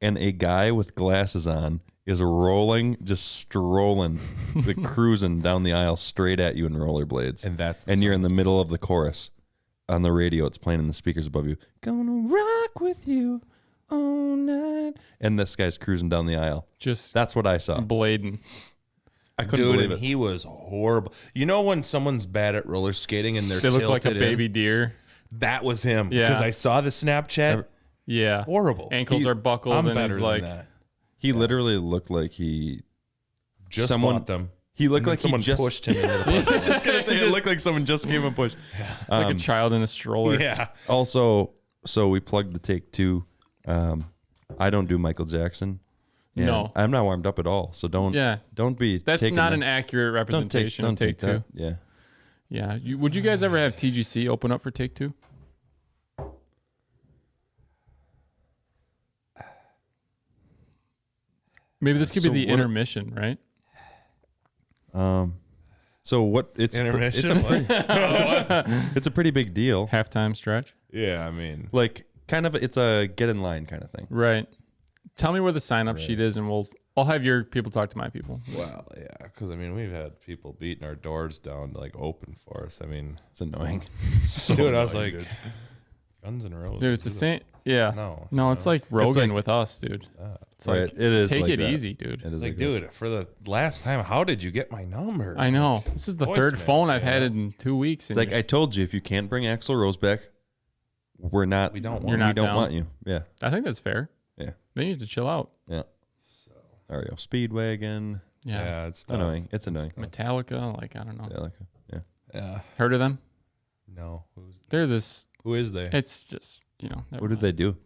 and a guy with glasses on is rolling, just strolling, cruising down the aisle straight at you in rollerblades. And You're in the middle of the chorus. On the radio, it's playing in the speakers above you. Gonna rock with you all night. And this guy's cruising down the aisle. Just That's what I saw. blading. I couldn't Dude, believe and it. he was horrible. You know when someone's bad at roller skating and they're They look like a tilted in? baby deer. That was him. Yeah. Because I saw the Snapchat. Yeah. Horrible. Ankles are buckled I'm and better he's like, than that. He literally looked like he Just someone- bought them. he looked And then like someone he just pushed him into the punch. I was just gonna say it looked like someone just gave him a push. like a child in a stroller. Yeah. Also, so we plugged the take two. I don't do Michael Jackson. And No. I'm not warmed up at all. So don't be. That's taking not that- an accurate representation don't of Take Two. that. Yeah. Yeah. Would you guys ever have TGC open up for Take Two? Maybe this could So be the what- intermission, right? So what? It's Intermission? it's a pretty big deal. Halftime stretch. Yeah, I mean, Like kind of, it's a get in line kind of thing. Right. Tell me where the sign up sheet is and I'll have your people talk to my people. well, yeah, because I mean, we've had people beating our doors down to like open for us. I mean, It's annoying. dude, I was like, Guns N' Roses. Dude, it's the same. Yeah. No, it's like Rogan like- with us, dude. It's Right, like, it is take like it that. easy, dude. It is Like, that. dude, for the last time, how did you get my number? I know. This is the third Voicemail, phone I've had yeah. in 2 weeks. It's like I told you, if you can't bring Axl Rose back, we don't You're we not don't down. want you. Yeah, I think that's fair. yeah, They need to chill out. yeah. REO Speedwagon. Yeah. Yeah, it's It's annoying. It's annoying. Metallica, like I don't know. Yeah, like, yeah. Yeah. Heard of them? No. They're this. Who is they? It's just What did they do?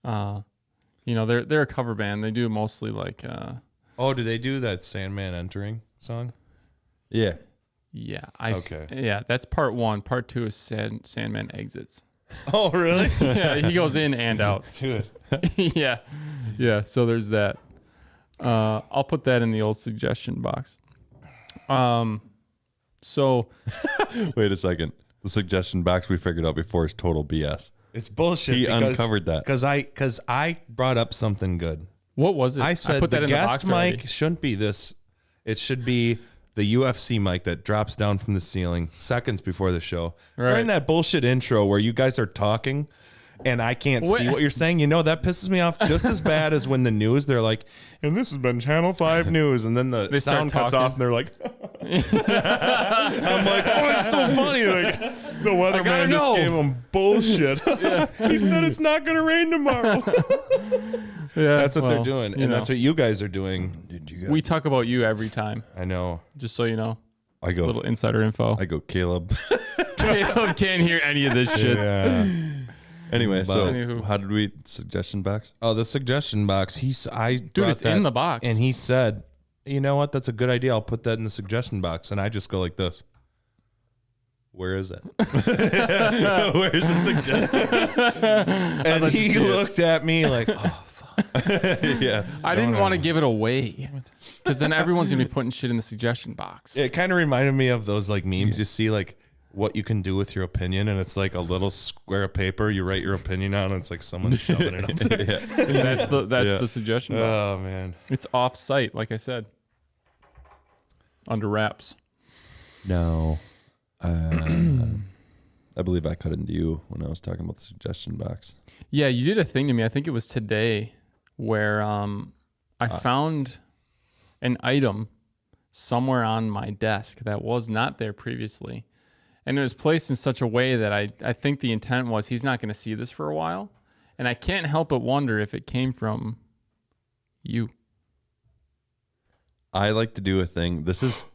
they're a cover band. They do mostly like Oh, do they do that Sandman Entering song? Yeah. Okay. Yeah, that's part one. Part two is Sandman Exits. Oh, really? Yeah, he goes in and out. Dude. yeah. So there's that. I'll put that in the old suggestion box. So Wait a second. The suggestion box we figured out before is total BS. It's bullshit. He uncovered that. Because I brought up something good. what was it? I said put that the in the guest box mic already. shouldn't be this. It should be the UFC mic that drops down from the ceiling seconds before the show. Right. During that bullshit intro where you guys are talking and I can't see What- what you're saying, that pisses me off just as bad as when the news, they're like, and this has been Channel 5 News. And then the They start sound cuts talking. off and they're like, I'm like, oh, it's so funny. Like, the gotta weatherman just know. gave him bullshit. He said it's not going to rain tomorrow. Yeah, That's what well, they're doing. And that's what you guys are doing. we talk about you every time. I know. Just so you know, I a go. little insider info. I go. Caleb. Caleb can't hear any of this shit. Yeah. Anyway, so Anywho. how did we suggestion box? Oh, the suggestion box. Dude, it's in the box. and he said, "You know what? That's a good idea. I'll put that in the suggestion box." And I just go like this. Where is it? Where's the suggestion? And he looked at me like, "Oh fuck." Yeah. I didn't want to give it away because then everyone's gonna be putting shit in the suggestion box. It kind of reminded me of those like memes you see, like what you can do with your opinion, and it's like a little square of paper. You write your opinion on, and it's like someone shoving it up there. That's the suggestion box. Oh man, It's off site, like I said, under wraps. No. I believe I cut into you when I was talking about the suggestion box. Yeah, you did a thing to me. I think it was today where I found an item somewhere on my desk that was not there previously. And it was placed in such a way that I think the intent was he's not going to see this for a while. And I can't help but wonder if it came from you. I like to do a thing. This is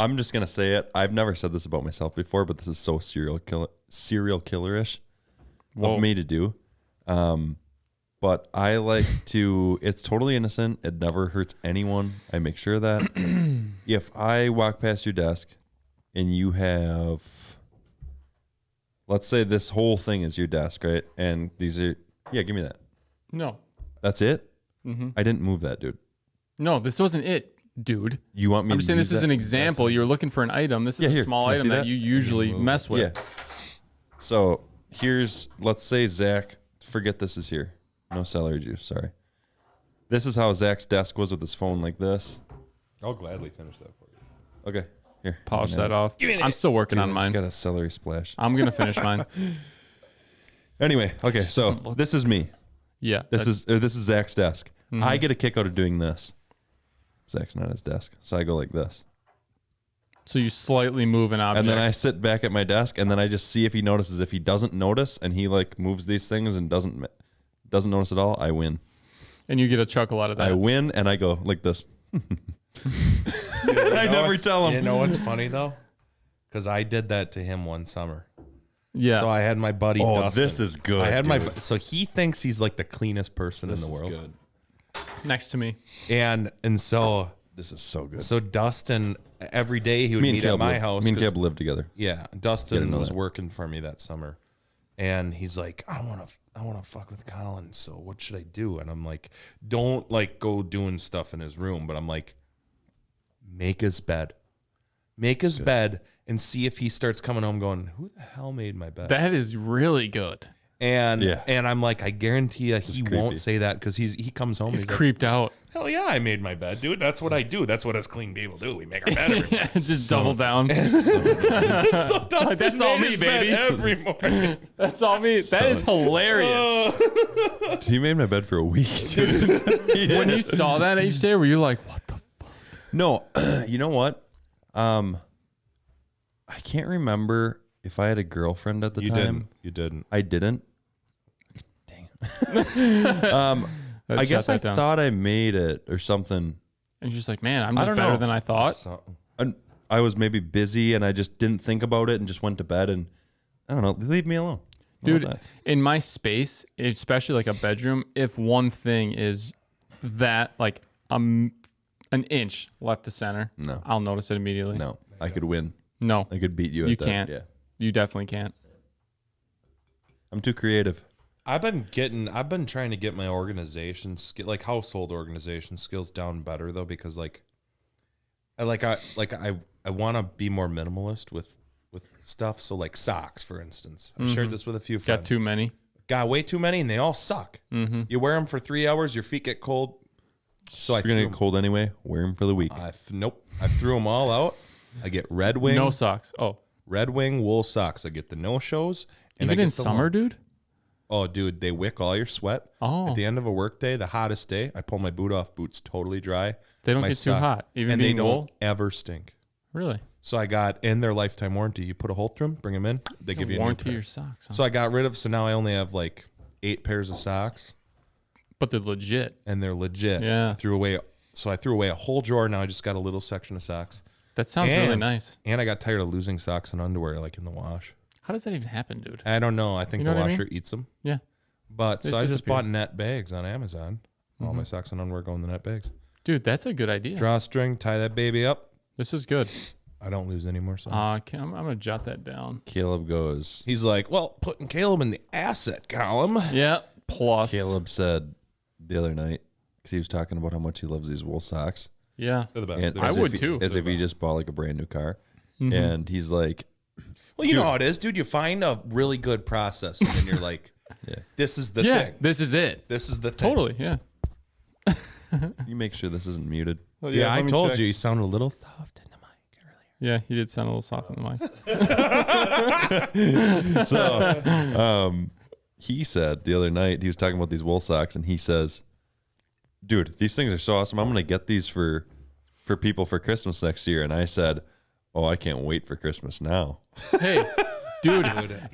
I'm just going to say it. I've never said this about myself before, but this is so serial killer-ish of me to do. But I like to, it's totally innocent. It never hurts anyone. I make sure that if I walk past your desk and you have, let's say this whole thing is your desk, right? And these are, yeah, give me that. No. That's it? Mm-hmm. I didn't move that, dude. No, this wasn't it, dude. You want me I'm to just saying this is an example. You're looking for an item. This is a small Can I item see that that? you usually mess with. Yeah. So here's, let's say Zach, forget this is here. No celery juice, sorry. This is how Zach's desk was with his phone like this. I'll gladly finish that for you. Okay, here. Polish that off. I'm still working on It's mine. got a celery splash. I'm going to finish mine. Anyway, okay, so this is me. Yeah. This is Zach's desk. I get a kick out of doing this. Zach's not at his desk, so I go like this. So you slightly move an object. And then I sit back at my desk, and then I just see if he notices. If he doesn't notice, and he like moves these things and doesn't notice at all, I win. And you get a chuckle out of that. I win, and I go like this. I never tell him. You know what's funny though? Because I did that to him one summer. Yeah. So I had my buddy Dustin. This is good. I had dude. so he thinks he's like the cleanest person in the world. Good. Next to me. And so This is so good. so Dustin every day he would meet at my house. Me and 'cause- Caleb live together. Yeah, Dustin Didn't know was that. working for me that summer, and he's like, I want to fuck with Colin. So what should I do? And I'm like, don't like go doing stuff in his room, but I'm like, make his bed, and see if he starts coming home going, who the hell made my bed? That is really good. And Yeah. and I'm like, I guarantee you he creepy. won't say that because he comes home. He's And he's creeped out. like, hell yeah, I made my bed, dude. That's what I do. That's what us clean people do. We make our bed every morning. Just double down. So Dustin That's all made me, his bed baby. every morning. That's all me. That is hilarious. He made my bed for a week, dude. When you saw that each day, were you like, what the fuck? No, you know what? I can't remember if I had a girlfriend at the time. You didn't. I didn't. Dang. I guess I thought I made it or something. And you're just like, man, I'm I just don't better know. than I thought. Something. And I was maybe busy and I just didn't think about it and just went to bed and I don't know. Leave me alone. How about Dude, that? in my space, especially like a bedroom, if one thing is that like an inch left to center, No. I'll notice it immediately. No, I could win. No, I could beat you. you at that. can't. Yeah, You definitely can't. I'm too creative. I've been trying to get my organization skill, like household organization skills down better though, because I want to be more minimalist with stuff. So like socks, for instance, I've shared this with a few friends. Got too many. Got way too many, and they all suck. Mm-hmm. You wear them for 3 hours, your feet get cold. So I If you're gonna threw get cold anyway, wear them for the week. nope. I threw them all out. I get Red Wing, No socks. Oh, Red Wing wool socks. I get the no shows. And even I in get the summer, dude. Oh, dude, they wick all your sweat. Oh, At the end of a work day, the hottest day, I pull my boot off. Boots totally dry. they don't my get too sock- hot. Even and they being don't wool. ever stink. Really? So I got in their lifetime warranty. You put a hole through them, bring them in. They give you a new Warranty pair. your socks. Huh? So I got rid of. So now I only have like 8 pairs of socks, But they're legit. and they're legit. Yeah. I threw away a whole drawer. Now I just got a little section of socks. That sounds really And- nice. And I got tired of losing socks and underwear like in the wash. How does that even happen, dude? I don't know. I think You know the what I washer mean? eats them. Yeah. But They so I just disappear. bought net bags on Amazon. All my socks and underwear go in the net bags. Dude, that's a good idea. Drawstring, tie that baby up. This is good. I don't lose any more socks. I'm going to jot that down. Caleb goes. He's like, well, putting Caleb in the asset column. Yeah. Plus. Caleb said, the other night because he was talking about how much he loves these wool socks. Yeah. They're the best. And I as would if too. As if he just bought like a brand new car. Mm-hmm. And he's like, Well, you know how it is, dude. You find a really good process, and then you're like, this is the thing. This is it. This is the thing. Totally. Yeah. you make sure this isn't muted. Well, Yeah, I let me told check. you sounded a little soft in the mic earlier. Yeah, he did sound a little soft in the mic. So, he said the other night, he was talking about these wool socks, and he says, dude, these things are so awesome. I'm going to get these for people for Christmas next year. And I said, oh, I can't wait for Christmas now. Hey, dude,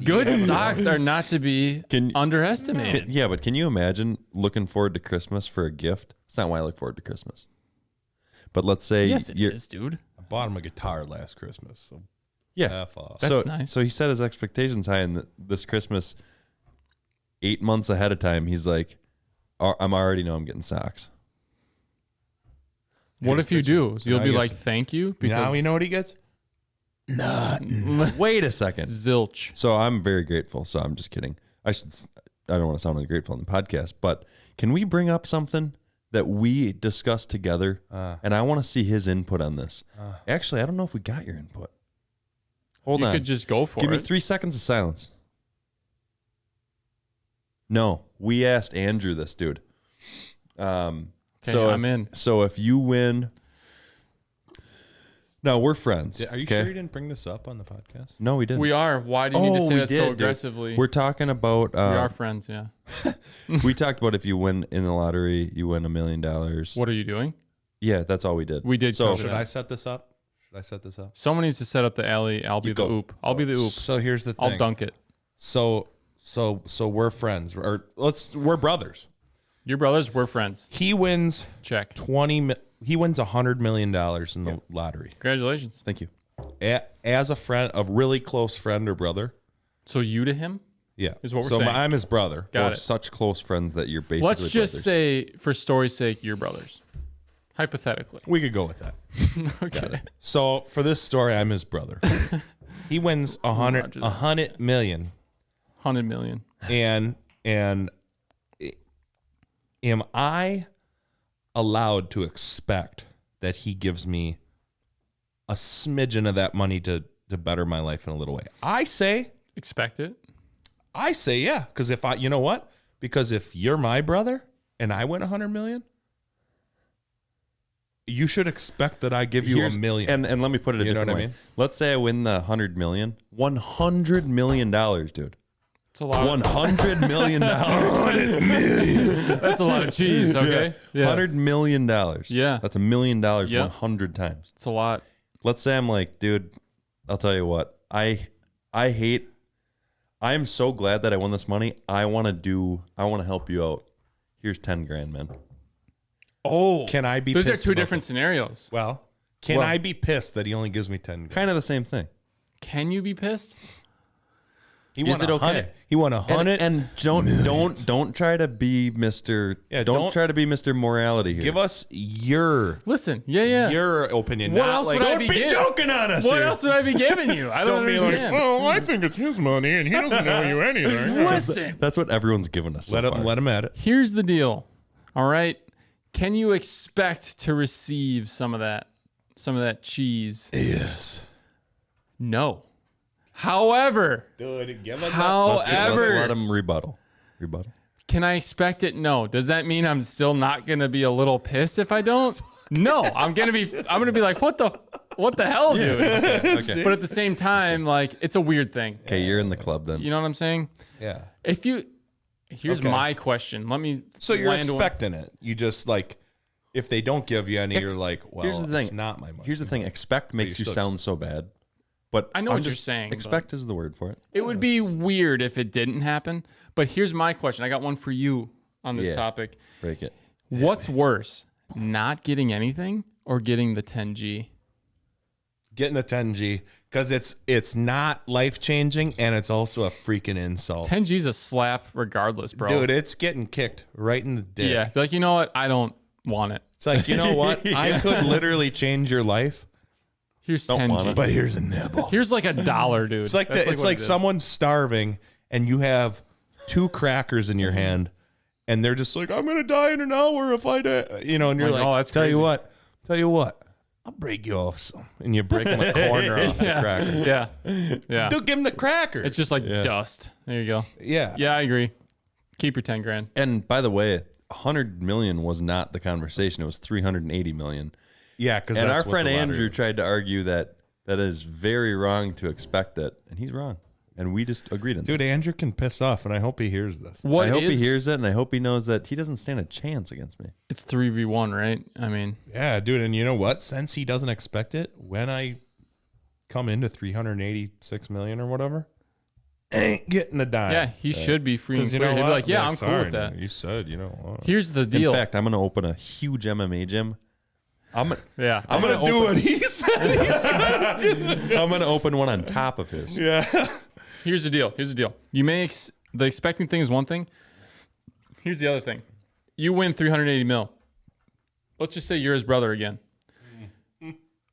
good socks are not to be underestimated. Yeah, but can you imagine looking forward to Christmas for a gift? It's not why I look forward to Christmas. But let's say Yes, it is, dude. I bought him a guitar last Christmas. So yeah. F off. That's nice. So he set his expectations high, and this Christmas, 8 months ahead of time, he's like, I'm already know I'm getting socks. What if you do? So You'll now be he like, gets- thank you? Now you know what he gets? Wait a second. Zilch. So I'm very grateful. So I'm just kidding. I don't want to sound ungrateful in the podcast, but can we bring up something that we discussed together? And I want to see his input on this. Actually, I don't know if we got your input. Hold You on. could just go for Give me it. 3 seconds of silence. No, we asked Andrew this, dude. So I'm in. So if you win, no, we're friends. Are you okay? sure you didn't bring this up on the podcast? No, we didn't. We are. Why do you need to say we that did, so dude. aggressively? We're talking about. We are friends, yeah. We talked about if you win in the lottery, you win $1 million. What are you doing? Yeah, that's all we did. We did So cover Should that. I set this up? Someone needs to set up the alley. I'll be the go. oop. I'll be the oop. So here's the thing. I'll dunk it. So we're friends, or we're brothers. Your brothers, we're friends. He wins Check. He wins $100 million in the lottery. Congratulations. Thank you. As a friend, a really close friend or brother. So you to him? Yeah, Is what we're so saying. I'm his brother. Got We're it. such close friends that you're basically Let's just brothers. say, for story's sake, you're brothers. Hypothetically. We could go with that. Okay. So for this story, I'm his brother. He wins Roger that. $100 million, 100 million. and am I allowed to expect that he gives me a smidgen of that money to better my life in a little way? I say Expect it. yeah, because you know what? Because if you're my brother and I win $100 million, you should expect that I give you $1 million. And let me put it a You know different what I way. mean? Let's say I win the $100 million. $100 million, dude. It's a lot. $100 million. That's a lot of cheese, okay? Yeah. $100 million. Yeah. That's $1 million Yeah. 100 times. It's a lot. Let's say I'm like, dude, I'll tell you what. I'm so glad that I won this money. I want to help you out. Here's 10 grand, man. Oh. Can I be Those are pissed two about different scenarios. Well, can I be pissed that he only gives me 10 grand? Kind of the same thing. Can you be pissed? He Is won it okay? 100. He won 100. And don't try to be Mr. Yeah, don't don't- try to be Mr. Morality here. Give us your Listen. Yeah. opinion. What not else like, would I don't be be giving? joking on us What here. else would I be giving you? I don't Don't be like, understand. well, I think it's his money and he doesn't owe you anything. Listen. That's what everyone's given us. So far. Let him at it. Here's the deal. All right. Can you expect to receive some of that cheese? Yes. No. However, Dude, give him Let's however, let him rebuttal. can I expect it? No. Does that mean I'm still not going to be a little pissed if I don't? No. I'm going to be like, what the hell, dude? Okay. But at the same time, like, it's a weird thing. Okay, you're in the club then. You know what I'm saying? Yeah. Here's Okay. my question. Let me. So you're land one- expecting it. You just like, if they don't give you any, you're like, well, Here's the thing. it's not my money. Here's the thing. Expect makes you still sound so bad. But I know I'm what you're just- saying, but- Expect is the word for it. It would be weird if it didn't happen. But here's my question. I got one for you on this Yeah. topic. Break it. What's worse, not getting anything or getting the 10G? Getting the 10G because it's not life changing and it's also a freaking insult. 10G's a slap regardless, bro. Dude, it's getting kicked right in the dick. Yeah. Be like, you know what? I don't want it. It's like, you know what? I could literally change your life, Here's Don't want 10G. it. but here's a nibble. Here's like $1, dude. It's like That's it's what like it is. someone's starving and you have 2 crackers in your hand and they're just like, I'm gonna die in an hour if I die, and you're like, oh, that's tell you crazy. what, I'll break you off some, and you break them a corner off the cracker. Yeah. Don't give him the crackers. It's just like dust. There you go. Yeah. Yeah, I agree. Keep your 10 grand. And by the way, 100 million was not the conversation. It was 380 million. Yeah, because And our friend Andrew tried to argue that is very wrong to expect it, and he's wrong. And we just agreed on Dude, Andrew can piss off, and I hope he hears this. I hope he hears it, and I hope he knows that he doesn't stand a chance against me. It's 3v1, right? I mean, Yeah, dude, and you know what? Since he doesn't expect it, when I come into 386 million or whatever, ain't getting a dime. yeah, he should be free and 'Cause you clear. know He'd be what? like, yeah, Like, I'm cool sorry, with that. man, you said, Here's the deal. In fact, I'm going to open a huge MMA gym. I'm going to do what he said he's gonna do. I'm going to open one on top of his. Yeah. Here's the deal. You may the expecting thing is one thing. Here's the other thing. You win 380 mil. Let's just say you're his brother again.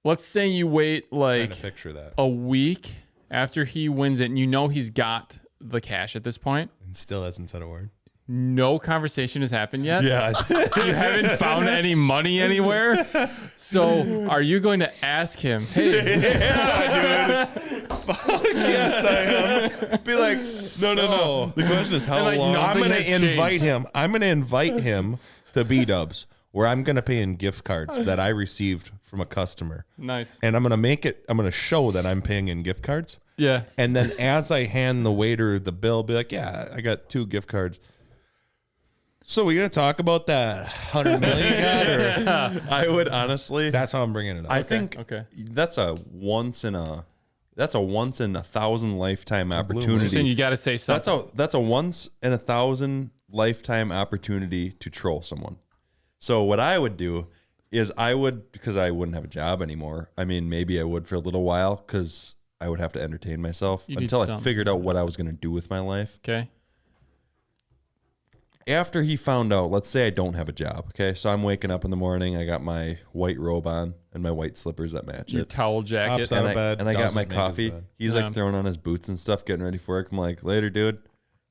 Let's say you wait Trying like to picture that. a week after he wins it, and you know he's got the cash at this point. And still hasn't said a word. No conversation has happened yet. Yeah. You haven't found any money anywhere. So are you going to ask him, hey, Yes, I am. Be like, no. The question is how And, like, long. no- I'm Nothing going to has invite changed. him. I'm going to invite him to B-Dubs, where I'm going to pay in gift cards that I received from a customer. nice. And I'm going to show that I'm paying in gift cards. Yeah. And then as I hand the waiter the bill, be like, yeah, I got 2 gift cards. So we're going to talk about that 100 million you got, or I would honestly. that's how I'm bringing it up. I think Okay. that's a once in a 1,000 lifetime opportunity. And you got to say something. That's a once in 1,000 lifetime opportunity to troll someone. So what I would do is because I wouldn't have a job anymore. I mean, maybe I would for a little while because I would have to entertain myself You need until I something. figured out what I was going to do with my life. Okay. After he found out, let's say I don't have a job. Okay, so I'm waking up in the morning. I got my white robe on and my white slippers that match Your it. towel jacket. Hops out of bed, And I got doesn't my make his coffee. bed. He's Yeah. like throwing on his boots and stuff, getting ready for work. I'm like, later, dude.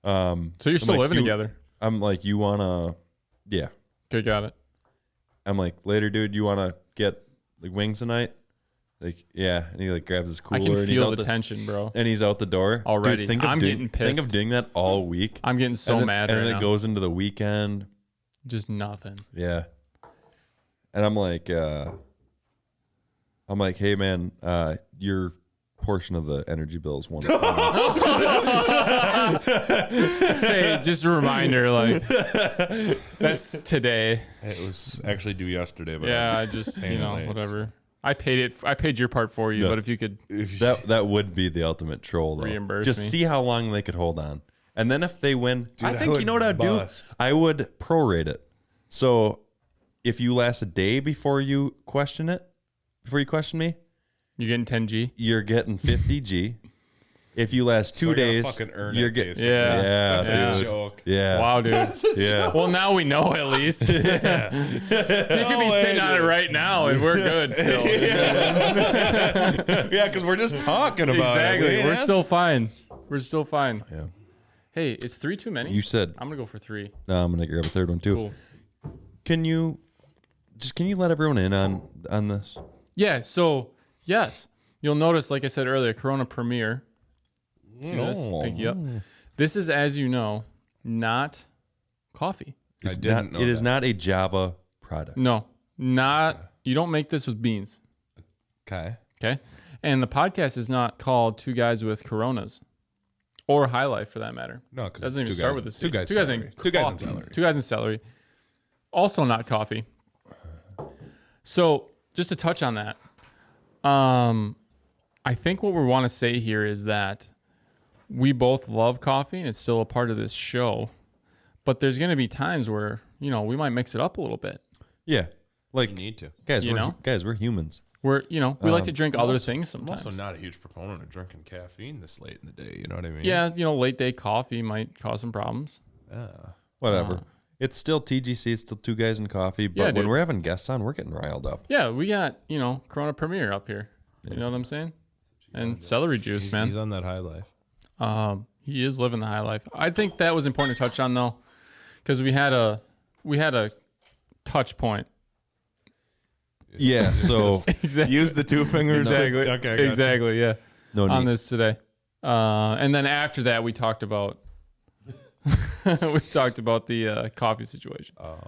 So you're still like, living you- together. I'm like, you wanna? Yeah. Okay, got it. I'm like, later, dude. You wanna get like wings tonight? Like, yeah. And he like grabs his I cooler can and he's feel out the tension, bro. and he's out the door Already. Dude, I'm getting Think pissed. of doing that all week. I'm getting so and then, mad and right then now. it goes into the weekend. Just nothing. Yeah. And I'm like, hey man, your portion of the energy bill is one. Hey, just a reminder, like that's today. It was actually due yesterday, but Yeah, I just late. whatever. I paid it. I paid your part for you, Yeah. but if you could, That would be the ultimate troll, though. Reimburse Just me. see how long they could hold on, and then if they win, I I think you would know what I'd bust. do. I would prorate it. So if you last a day before you question me, you're getting 10G. you're getting 50G. If you last So 2 I gotta days, fucking earn you're it, getting basically. yeah, That's a dude. joke. Yeah, Wow, dude. yeah. Well, now we know at least. You could be sitting on it right now, and we're good still. Yeah, because we're just talking about Exactly. it. We're still fine. We're still fine. Yeah. Hey, is 3 too many? You said I'm gonna go for 3. no, I'm gonna grab a third one too. Cool. Can you let everyone in on this? Yeah. So yes, you'll notice, like I said earlier, Corona Premier. See this? Pick you up. This is, as you know, not coffee. It's didn't not, know it is that. not a Java product. No, not. You don't make this with beans. Okay. Okay. And the podcast is not called Two Guys with Coronas or High Life for that matter. No, because Doesn't even start with this. Two guys. Two guys celery. in Two guys in coffee. celery. 2 Guys in Celery. Also not coffee. So just to touch on that, I think what we want to say here is that we both love coffee and it's still a part of this show. But there's going to be times where, we might mix it up a little bit. Yeah, like You need to. guys, You we're, know? we're humans. We're, we like to drink other things I'm sometimes. also not a huge proponent of drinking caffeine this late in the day. You know what I mean? Yeah, late day coffee might cause some problems. Whatever. It's still TGC. It's still Two Guys and Coffee. But Yeah, when dude. we're having guests on, we're getting riled up. Yeah, we got, Corona Premier up here. You know what I'm saying? And celery juice, He's man. on that high life. He is living the high life. I think that was important to touch on, though. because we had a touch point. Yeah. So Exactly. Use the two fingers. Exactly. Okay. Gotcha. Exactly. Yeah. no On need. this today, and then after that we talked about the coffee situation. Oh,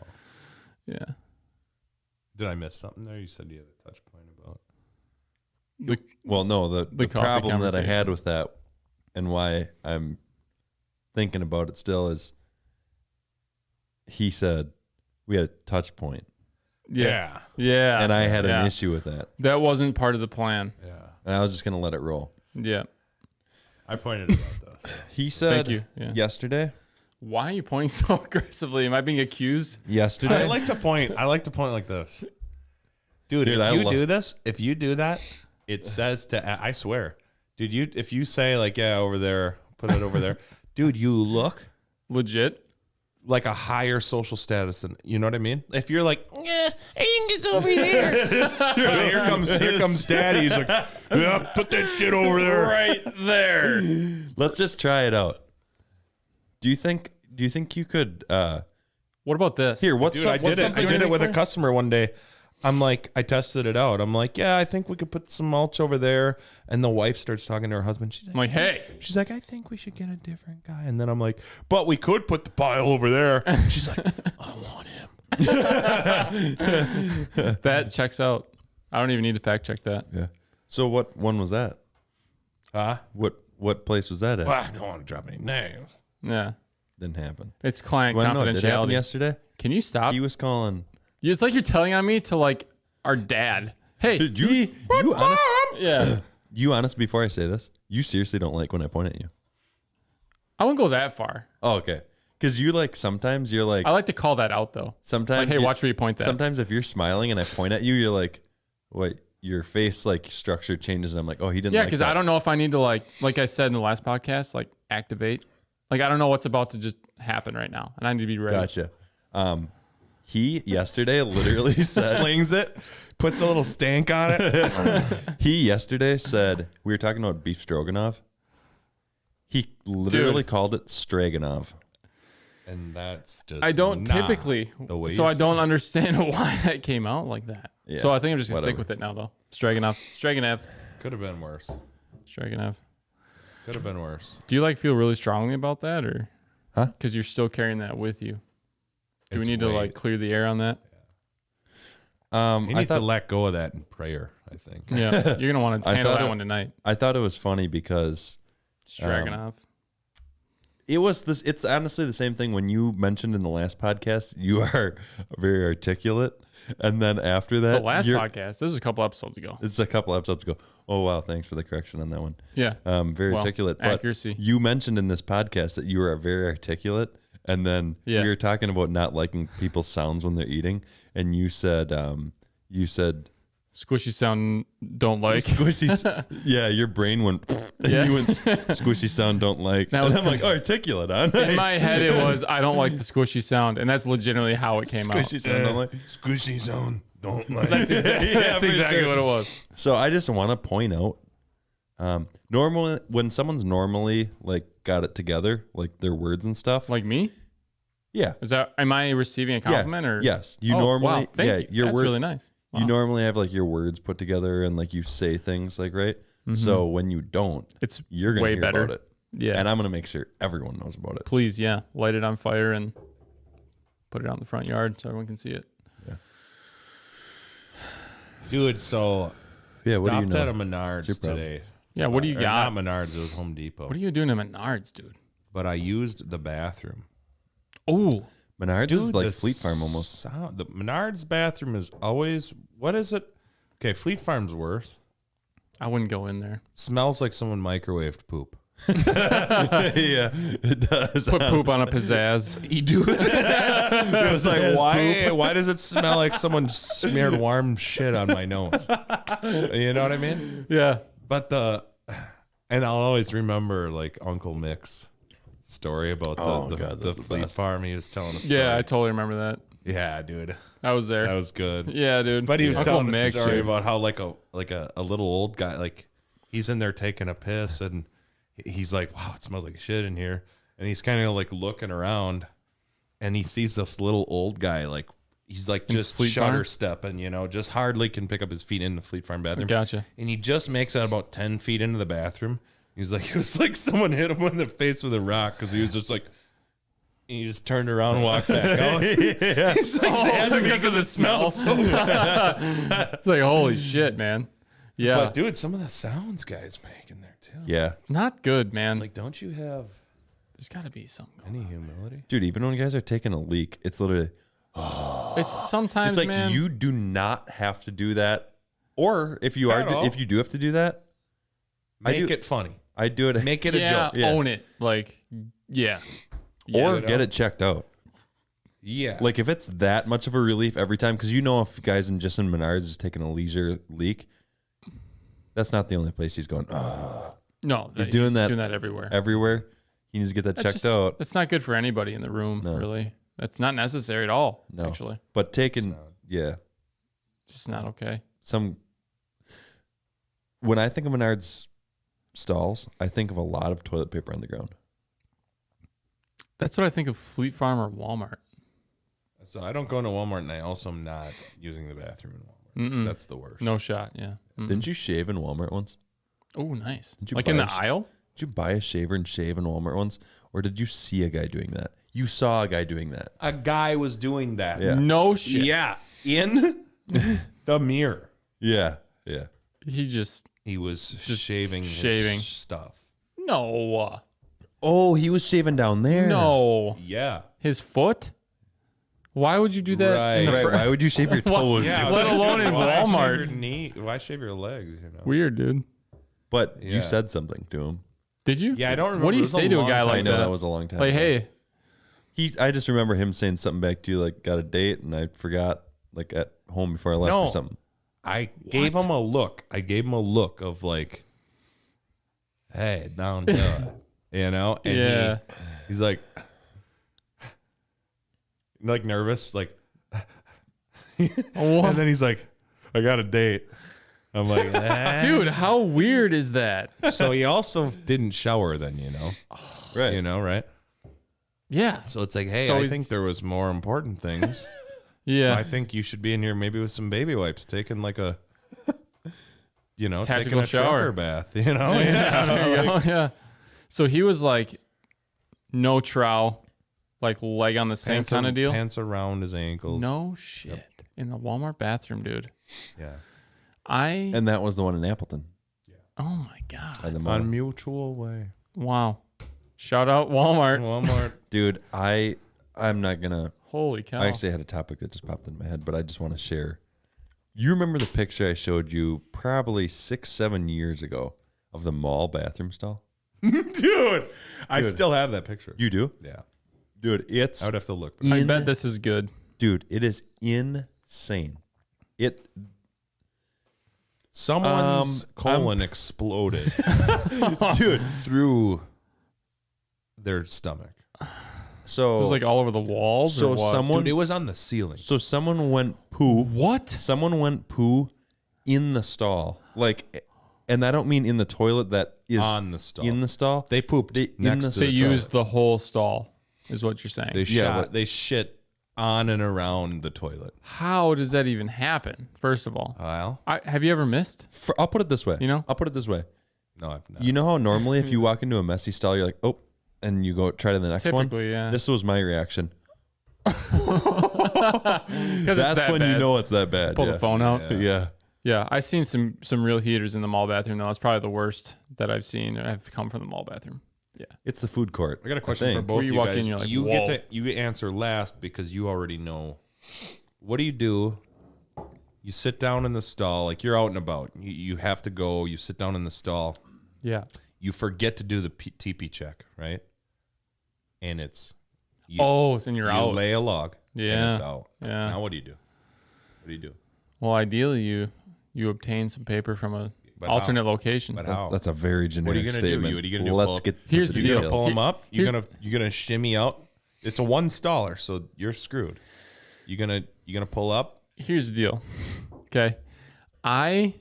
Yeah. did I miss something there? You said you had a touch point about. Well, no. The coffee problem that I had conversation. with that, and why I'm thinking about it still, is he said we had a touch point, Yeah. Yeah. and I had Yeah. an issue with that, That wasn't part of the plan. Yeah. and I was just gonna let it roll. Yeah. I pointed it out though. He said Thank you. Yeah. yesterday. Why are you pointing so aggressively? Am I being accused? Yesterday. I like to point like this. Dude, Dude, if you do that, it says to, I swear, dude, if you say like, yeah, over there, put it over there, dude, you look Legit? like a higher social status than, you know what I mean? If you're like, yeah, I think it's over here. Here comes daddy. He's like, yeah, put that shit over there. Right there. Let's just try it out. Do you think you could What about this? here, what's Dude, up, I did it. I did it with a customer one day. I'm like, I tested it out. I'm like, yeah, I think we could put some mulch over there. And the wife starts talking to her husband. I'm like, hey. She's like, I think we should get a different guy. And then I'm like, but we could put the pile over there. She's like, I want him. That checks out. I don't even need to fact check that. Yeah. So what one was that? Huh? What place was that at? Well, I don't want to drop any names. Yeah. Didn't happen. It's client Well, no, it did happen confidentiality. yesterday. Can you stop? He was calling. It's like you're telling on me to like our dad. Hey, Dude, you honest? yeah. You honest? Before I say this, you seriously don't like when I point at you. I wouldn't go that far. Oh, okay. Because you like sometimes you're like I like to call that out though. sometimes Like, hey, watch where you point that. Sometimes if you're smiling and I point at you, you're like, wait, your face like structure changes, and I'm like, oh, he didn't. Yeah, like because that. I don't know if I need to like I said in the last podcast, like activate. Like I don't know what's about to just happen right now, and I need to be ready. Gotcha. He yesterday literally said Slings it, puts a little stank on it. he yesterday said we were talking about beef stroganoff. He literally called it Straganov. And that's just I don't not typically, the way so you I don't understand why that came out like that. Yeah, So I think I'm just gonna stick whatever. with it now, though. Stroganoff. Could have been worse. Could have been worse. Do you like feel really strongly about that, or Huh? Because you're still carrying that with you. Do we It's need to way- like clear the air on that? You I need to thought let go of that in prayer, I think. Yeah, you're gonna want to I handle thought that it- one tonight. I thought it was funny because Stroganoff. it was this. It's honestly the same thing when you mentioned in the last podcast. You are very articulate, and then after that, the last you're- podcast. This is a couple episodes ago. It's a couple episodes ago. Oh wow, thanks for the correction on that one. Yeah. Very Well, articulate. But accuracy. you mentioned in this podcast that you were very articulate, and then Yeah. we were talking about not liking people's sounds when they're eating, and you said Squishy sound don't like. squishy. Yeah, your brain went. And Yeah. you went squishy sound don't like. That And was I'm like, oh, articulate, huh? In Nice. my head, it was I don't like the squishy sound, and that's legitimately how it came out. Squishy sound don't like. Squishy zone. Don't like That's exactly, Yeah, that's for exactly sure. what it was. So I just want to point out, normally when someone's normally like got it together, like their words and stuff. Like me? Yeah. Is that am I receiving a compliment or Yes. You Oh, normally wow, thank you. your That's word really nice. Wow. you normally have like your words put together and like you say things like right. So when you don't, It's you're gonna way hear better. about it. Yeah. And I'm gonna make sure everyone knows about it. Please, yeah. Light it on fire and put it out in the front yard so everyone can see it. Dude, so Yeah, what do you stopped know? at a It's your Menards problem. today. Yeah, what do you Or got? Not Menards, it was Home Depot. What are you doing in Menards, dude? But I used the bathroom. Oh, Menards is like the Fleet Farm almost. sound- the Menards bathroom is always, what is it? Okay, Fleet Farm's worse. I wouldn't go in there. Smells like someone microwaved poop. Yeah, it does. Put poop on a pizzazz. You do it was like, Yes, why does it smell like someone smeared warm shit on my nose? You know what I mean? Yeah. But and I'll always remember like Uncle Mick's story about Oh, the God, that's the Fleet best. Farm. He was telling a story. Yeah, I totally remember that. Yeah, dude. I was there. That was good. Yeah, dude. But he was Uncle telling us a Mick, story dude. about how like a little old guy, like he's in there taking a piss and he's like, wow, it smells like shit in here. And he's kind of like looking around and he sees this little old guy, like he's like just Fleet Farm? shutter stepping, just hardly can pick up his feet in the Fleet Farm bathroom. Gotcha. And he just makes it about 10 feet into the bathroom. It was like someone hit him in the face with a rock because he was just like, he just turned around and walked back out. He's like, because it smells so bad. It's like, holy shit, man. Yeah. But dude, some of the sounds guys making there too. Yeah. Not good, man. It's like, don't you have There's got to be something going any humility? Dude, even when guys are taking a leak, it's literally, It's sometimes, it's like man. you do not have to do that. Or if you At all. if you do have to do that, Make it funny. I do it. Make it a yeah, joke. Yeah. own it. Like, yeah. or Yeah. get it checked out. Yeah. Like if it's that much of a relief every time, because if guys in Menards is taking a leisure leak, that's not the only place he's going. Oh, No, He's doing that everywhere. everywhere. He needs to get that That's checked just- out. That's not good for anybody in the room, No. really. That's not necessary at all, No. actually. But taking, yeah, Just not okay. when I think of Menards stalls, I think of a lot of toilet paper on the ground. That's what I think of Fleet Farm or Walmart. So I don't go into Walmart, and I also am not using the bathroom in Walmart. 'Cause that's the worst. No shot, yeah. Didn't you shave in Walmart once? Oh, nice. Did you Like in buy the a- aisle? Did you buy a shaver and shave in Walmart once? Or did you see a guy doing that? You saw a guy doing that. A guy was doing that. Yeah. No shit. Yeah. In the mirror. Yeah. Yeah. He just, He was shaving shaving. his stuff. no. Oh, he was shaving down there. No. Yeah. His foot? Why would you do that in the Right. Why would you shave your toes? Yeah, dude? let alone in why Walmart. Shave your knee? Why shave your legs? Weird, dude. But Yeah. you said something to him. Did you? Yeah, I don't remember. What do It you was a say to a long guy time like I know that? that was a long time Like, ago. hey, I just remember him saying something back to you, like, got a date, and I forgot, like, at home before I left No. or something. I gave him a look. I gave him a look of like, hey, down to it. And Yeah. he's like nervous, like, what? and then he's like, I got a date. I'm like, Dude, how weird is that? So he also didn't shower then, Right. right? Yeah. So it's like, hey, So I he's- think there was more important things. Yeah. I think you should be in here maybe with some baby wipes, taking like a, taking Tactical a shower. trucker bath, Yeah, there you go. Yeah. So he was like, no trowel, like leg on the sink kind of deal. Pants around his ankles. No shit. In the Walmart bathroom, dude. Yeah. And that was the one in Appleton. Oh my God. At the mall. On Mutual Way. Wow. Shout out Walmart. Walmart. Dude, I'm not going to. Holy cow. I actually had a topic that just popped in my head, but I just want to share. You remember the picture I showed you probably 6-7 years ago of the mall bathroom stall? Dude, I still have that picture. You do? Yeah. Dude, it's I would have to look. I bet this is good. dude, it is insane. Someone's colon exploded Dude, through their stomach. so It was like all over the walls. so or what? someone Dude, it was on the ceiling. someone went poo. What? Someone went poo in the stall. Like, and I don't mean in the toilet that is On the stall. in the stall. They pooped in next the to They the used the whole stall, is what you're saying. They Yeah, shot. but- They shit on and around the toilet. How does that even happen? First of all, Well, have you ever missed? I'll put it this way. You know? I'll put it this way. no, I've not. You know how normally if you walk into a messy stall, you're like, oh, and you go try to the next one? Typically, yeah. This was my reaction. 'Cause it's That's that when bad. you know it's that bad. Pull yeah. the phone out. Yeah. Yeah. Yeah, I've seen some real heaters in the mall bathroom. Though it's probably the worst that I've seen. Have come from the mall bathroom. Yeah. It's the food court. I got a question for think. both Where of you you walk guys. in, you're like, you whoa. get to answer last because you already know. What do? You sit down in the stall, like you're out and about. You have to go. You sit down in the stall. Yeah. You forget to do the TP check, right? And it's you, And you're you out. lay a log. Yeah. And it's out. Yeah. Now what do you do? What do you do? Well, ideally, you obtain some paper from a But alternate location. But how? That's a very generic What are you gonna do? statement. What are you gonna do? Let's Pull- get Here's to the the deal. You're gonna pull them up. You're Here- gonna shimmy out. It's a one staller, so you're screwed. You gonna pull up. Here's the deal. Okay. I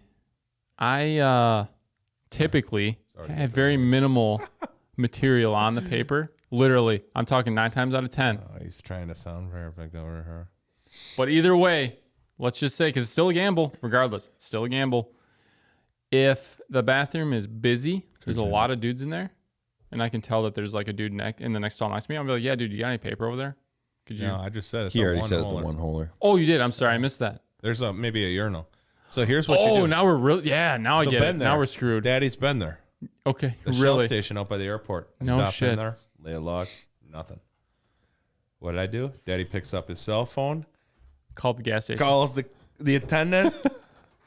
typically have very minimal material on the paper. Literally, I'm talking 9 times out of 10. Oh, he's trying to sound perfect over her. But either way, let's just say, because it's still a gamble, regardless, it's still a gamble. If the bathroom is busy, there's a lot of dudes in there, and I can tell that there's like a dude in the next stall next to me, I'll be like, yeah, dude, you got any paper over there? Could you? No, I just said it's He a already one said it's a holer. one-holer. Oh, you did. I'm sorry, I missed that. There's maybe a urinal. So here's what you do. Oh, now we're really, yeah, now I So get it. been there. Now we're screwed. Daddy's been there. Okay, The Shell really? station out by the airport. No Stop shit. in there, lay a log, nothing. What did I do? Daddy picks up his cell phone, Called the gas station. calls the attendant.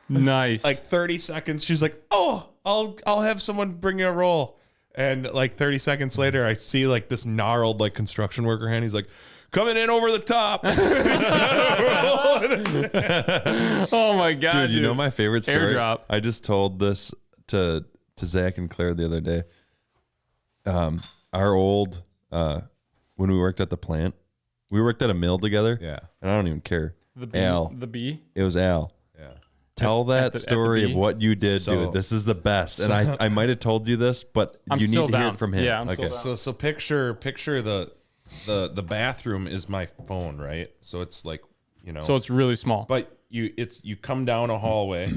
Nice. Like 30 seconds, she's like, "Oh, I'll have someone bring you a roll." And like 30 seconds later, I see like this gnarled like construction worker hand. He's like, "Coming in over the top." oh my god, Dude, you know my favorite story? Airdrop. I just told this to Zach and Claire the other day. Our old when we worked at the plant, we worked at a mill together. Yeah. And I don't even care. The B, Al. the B. It was Al. Yeah. Tell At that the story of bee? what you did, So- dude. This is the best. And I might have told you this, but I'm you need still to hear down. it from him. Yeah, I'm still okay. down. So picture the bathroom is my phone, right? So it's like, So it's really small. but you come down a hallway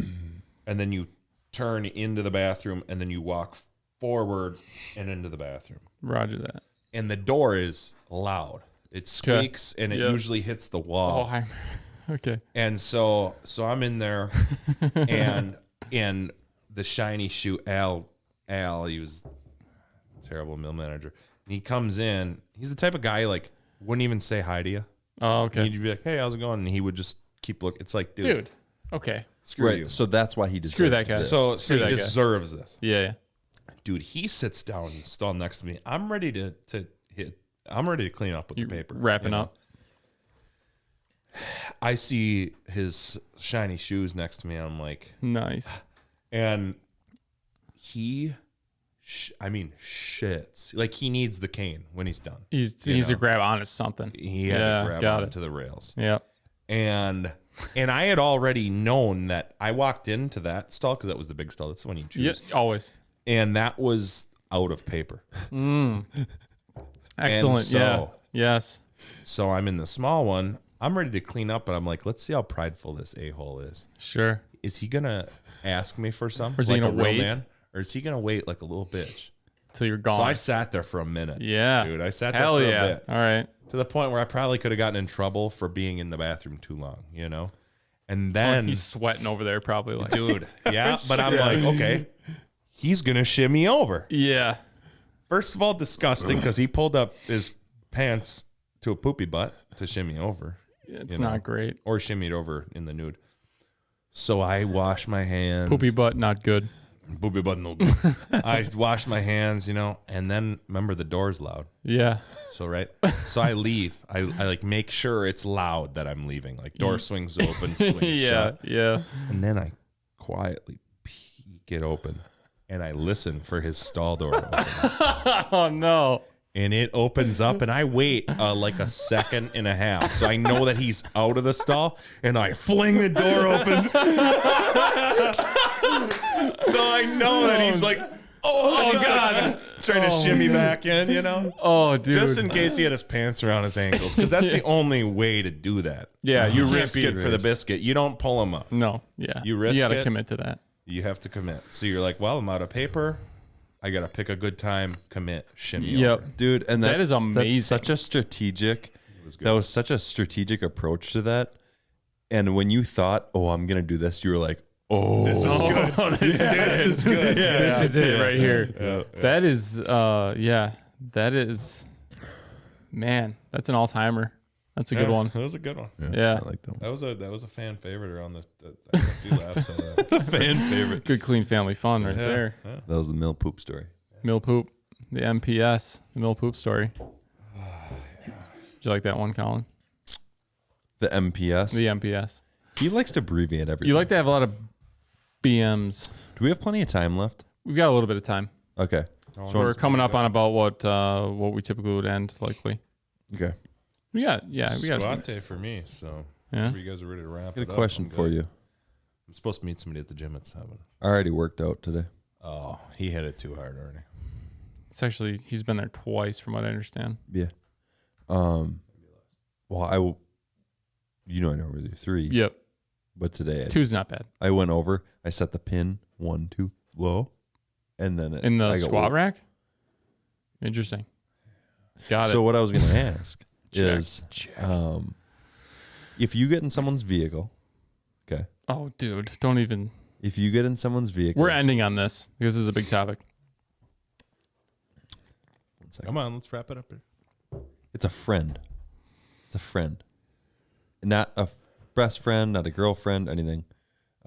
and then you turn into the bathroom and then you walk forward and into the bathroom. Roger that. And the door is loud. It squeaks and it Yep. usually hits the Oh, wall. hi. Okay. And so I'm in there and the shiny shoe Al, he was a terrible mill manager. And he comes in, he's the type of guy like wouldn't even say hi to you. Oh, okay. You'd be like, "Hey, how's it going?" And he would just keep looking. It's like, Dude. Okay. screw Right. you. So that's why he deserves Screw that guy. this. So Screw he that guy. deserves this. Yeah. Dude, he sits down in the stall next to me. I'm ready to clean up with You the paper. wrapping up. I see his shiny shoes next to me. And I'm like, Nice. and he, shits. Like he needs the cane when he's done. He needs to grab onto something. He had Yeah, to grab got onto the rails. Yeah. And I had already known that I walked into that stall because that was the big stall. That's the one you choose. Yeah. Always. And that was out of paper. Excellent. so- Yeah. Yes. So I'm in the small one. I'm ready to clean up, but I'm like, let's see how prideful this a-hole is. Sure. Is he gonna ask me for some? Or is he like gonna a real wait? man? Or is he gonna wait like a little bitch? Till you're gone. So I sat there for a minute. yeah. Dude, I sat Hell there for yeah. a bit. All right. To the point where I probably could have gotten in trouble for being in the bathroom too long, And then, He's sweating over there, probably. Like, dude, yeah, but I'm like, okay, he's gonna shimmy over. yeah. First of all, disgusting because he pulled up his pants to a poopy butt to shimmy over. It's not great. Or shimmied over in the nude. So I wash my hands. Poopy butt, not good. Poopy butt, no good. I wash my hands, and then remember the door's loud. Yeah. So so I leave. I like make sure it's loud that I'm leaving. Like door swings open, swings Yeah. shut. Yeah. And then I quietly peek it open and I listen for his stall door to open. Oh no. And it opens up and I wait like a second and a half. So I know that he's out of the stall and I fling the door open. So I know that he's like, oh God, trying to shimmy back in, Oh, dude. Just in case he had his pants around his ankles. Because that's the only way to do that. Yeah, you risk risk it for the biscuit. You don't pull him up. No. Yeah. You risk You gotta it. commit to that. You have to commit. So you're like, well, I'm out of paper. I got to pick a good time, commit, shimmy Yep. over. Dude, and That is amazing. That's such a strategic. That was such a strategic approach to that. And when you thought, "Oh, I'm gonna do this," you were like, "Oh, This is good. This is good. This is it right here. That is, that is, man, that's an all-timer. That's a good one. That was a good one. Yeah. I like that one. That was a fan favorite around I got a few laughs on that. Fan favorite." Good, clean family fun right there. That was the mill poop story. Mill poop. The MPS. The mill poop story. Did you like that one, Colin? The MPS. The MPS. He likes to abbreviate everything. You like to have a lot of BMs. Do we have plenty of time left? We've got a little bit of time. Okay. So we're coming up on about what we typically would end, likely. Okay. We got. Squante for me. So Yeah. if you guys are ready to wrap I it got a up, question I'm for good. you. I'm supposed to meet somebody at the gym at 7. I already worked out today. Oh, he hit it too hard, already. It's actually, he's been there twice from what I understand. Yeah. Well, I normally do 3. Yep. But today 2's not bad. I went over. I set the pin 1, 2 low, and then In the squat rack. Interesting. Got it. So what I was going to ask is, check. if you get in someone's vehicle, okay. Oh, dude, don't even. If you get in someone's vehicle, We're ending on this because this is a big topic. Come on, let's wrap it up here. It's a friend. It's a friend, not a best friend, not a girlfriend, anything.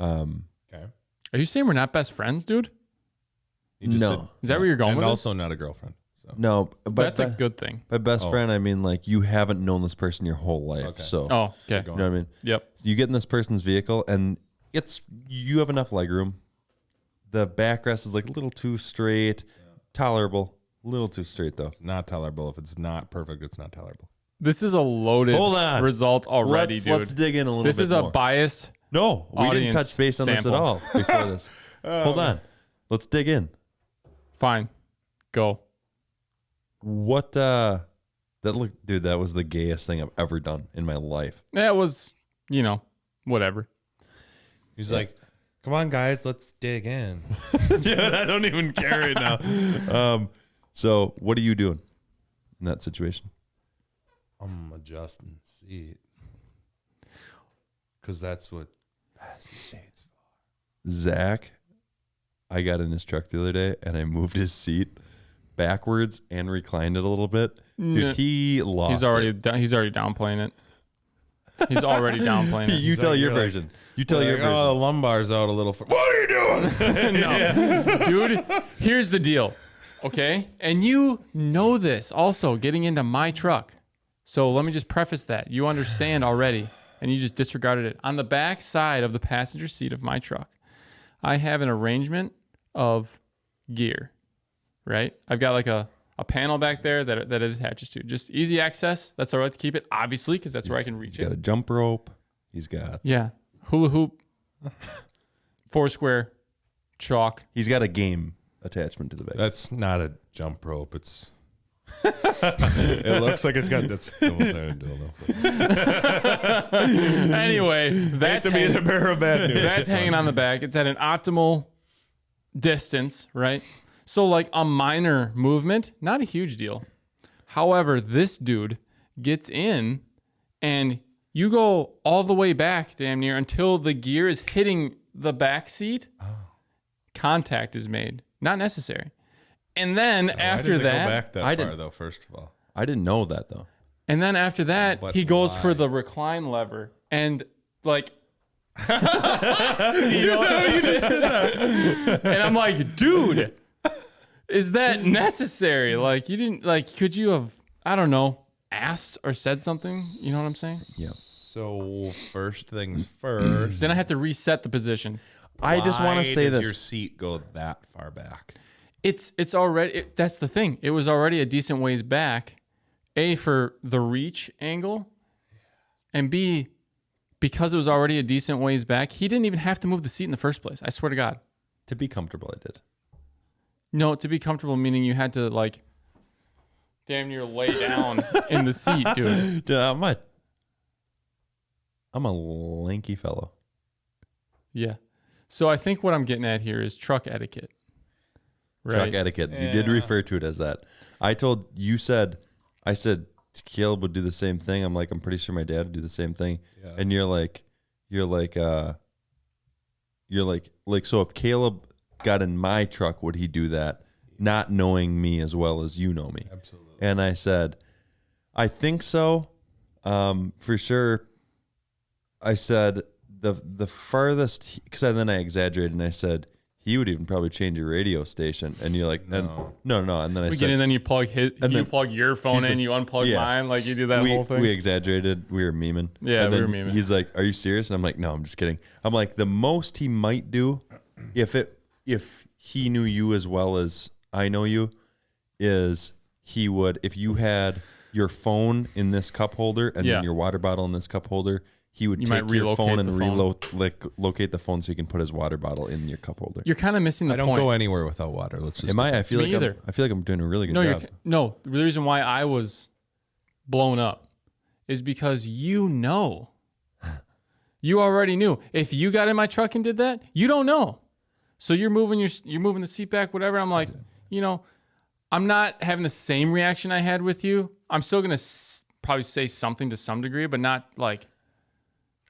Okay. Are you saying we're not best friends, dude? No. Is that where you're going And with it? also not a girlfriend. So. No, but That's a good thing. by best friend, I mean like you haven't known this person your whole life. Okay. So, Oh, okay. you know what I mean? Yep. You get in this person's vehicle, and you have enough legroom. The backrest is like a little too straight, tolerable. A little too straight though. It's not tolerable. If it's not perfect, it's not tolerable. This is a loaded Hold on. result already, dude. Let's dig in a little bit This is more. a biased. No, we didn't audience touch base on this at sample. all before this. Hold on. Let's dig in. Fine. Go. What that was the gayest thing I've ever done in my life. That was, whatever. He's like, come on, guys, let's dig in. Dude, I don't even care right now. So what are you doing in that situation? I'm adjusting the seat. Because that's what passenger seats for. Zach, I got in his truck the other day and I moved his seat backwards and reclined it a little bit. Dude, he lost He's already downplaying it. He's already downplaying it. You tell your version. You tell your version. Oh, the lumbar's out a little. What are you doing? No. Dude, here's the deal. Okay? And you know this also getting into my truck. So let me just preface that. You understand already, and you just disregarded it. On the back side of the passenger seat of my truck, I have an arrangement of gear, right? I've got like a panel back there that it attaches to. Just easy access. That's all right to keep it, obviously, because that's where I can reach He's got it. a jump rope. He's got Hula hoop, Foursquare, chalk. He's got a game attachment to the back. That's not a jump rope. It's. It looks like it's got that's Anyway, that's to be the bearer of bad news. That's hanging on the back. It's at an optimal distance, right? So like a minor movement, not a huge deal. However, this dude gets in and you go all the way back damn near until the gear is hitting the back seat. Contact is made. Not necessary. And then after that, go back that I far didn't- though. First of all, I didn't know that though. and then after that, But he goes why? for the recline lever and like you know what you just did that. And I'm like, dude, is that necessary? Like you didn't like could you have I don't know, asked or said something? You know what I'm saying? Yeah. so first things first. Then I have to reset the position. I just want to say does this. your seat go that far back? It's already that's the thing. It was already a decent ways back. A, for the reach angle, and B, because it was already a decent ways back, he didn't even have to move the seat in the first place. I swear to God. To be comfortable, I did. No, to be comfortable meaning you had to like damn near lay down in the seat, dude. Dude, I'm a lanky fellow. Yeah. So I think what I'm getting at here is truck etiquette. Right. Truck etiquette. You did refer to it as that. I said Caleb would do the same thing. I'm like, I'm pretty sure my dad would do the same thing. Yeah. And you're like, so if Caleb got in my truck, would he do that? Not knowing me as well as you know me. Absolutely. And I said, I think so. For sure. I said the farthest, because then I exaggerated and I said, he would even probably change your radio station. And you're like, No. no. And then I We said, get in, then you plug plug your phone said- in, you unplug yeah. mine, like you do that whole thing. we exaggerated. We were memeing. Yeah, and we then were memeing. He's like, "Are you serious?" And I'm like, "No, I'm just kidding." I'm like, the most he might do, if he knew you as well as I know you, is he would, if you had your phone in this cup holder and Yeah. then your water bottle in this cup holder, he would You might take your relocate phone and the phone. locate the phone so he can put his water bottle in your cup holder. You're kind of missing the I don't point. go anywhere without water. Let's just. Am I? I feel Me like either. I feel like I'm doing a really good No, job. no. The reason why I was blown up is because you already knew. If you got in my truck and did that, you don't know. So you're moving the seat back, whatever. I'm like, I'm not having the same reaction I had with you. I'm still gonna probably say something to some degree, but not like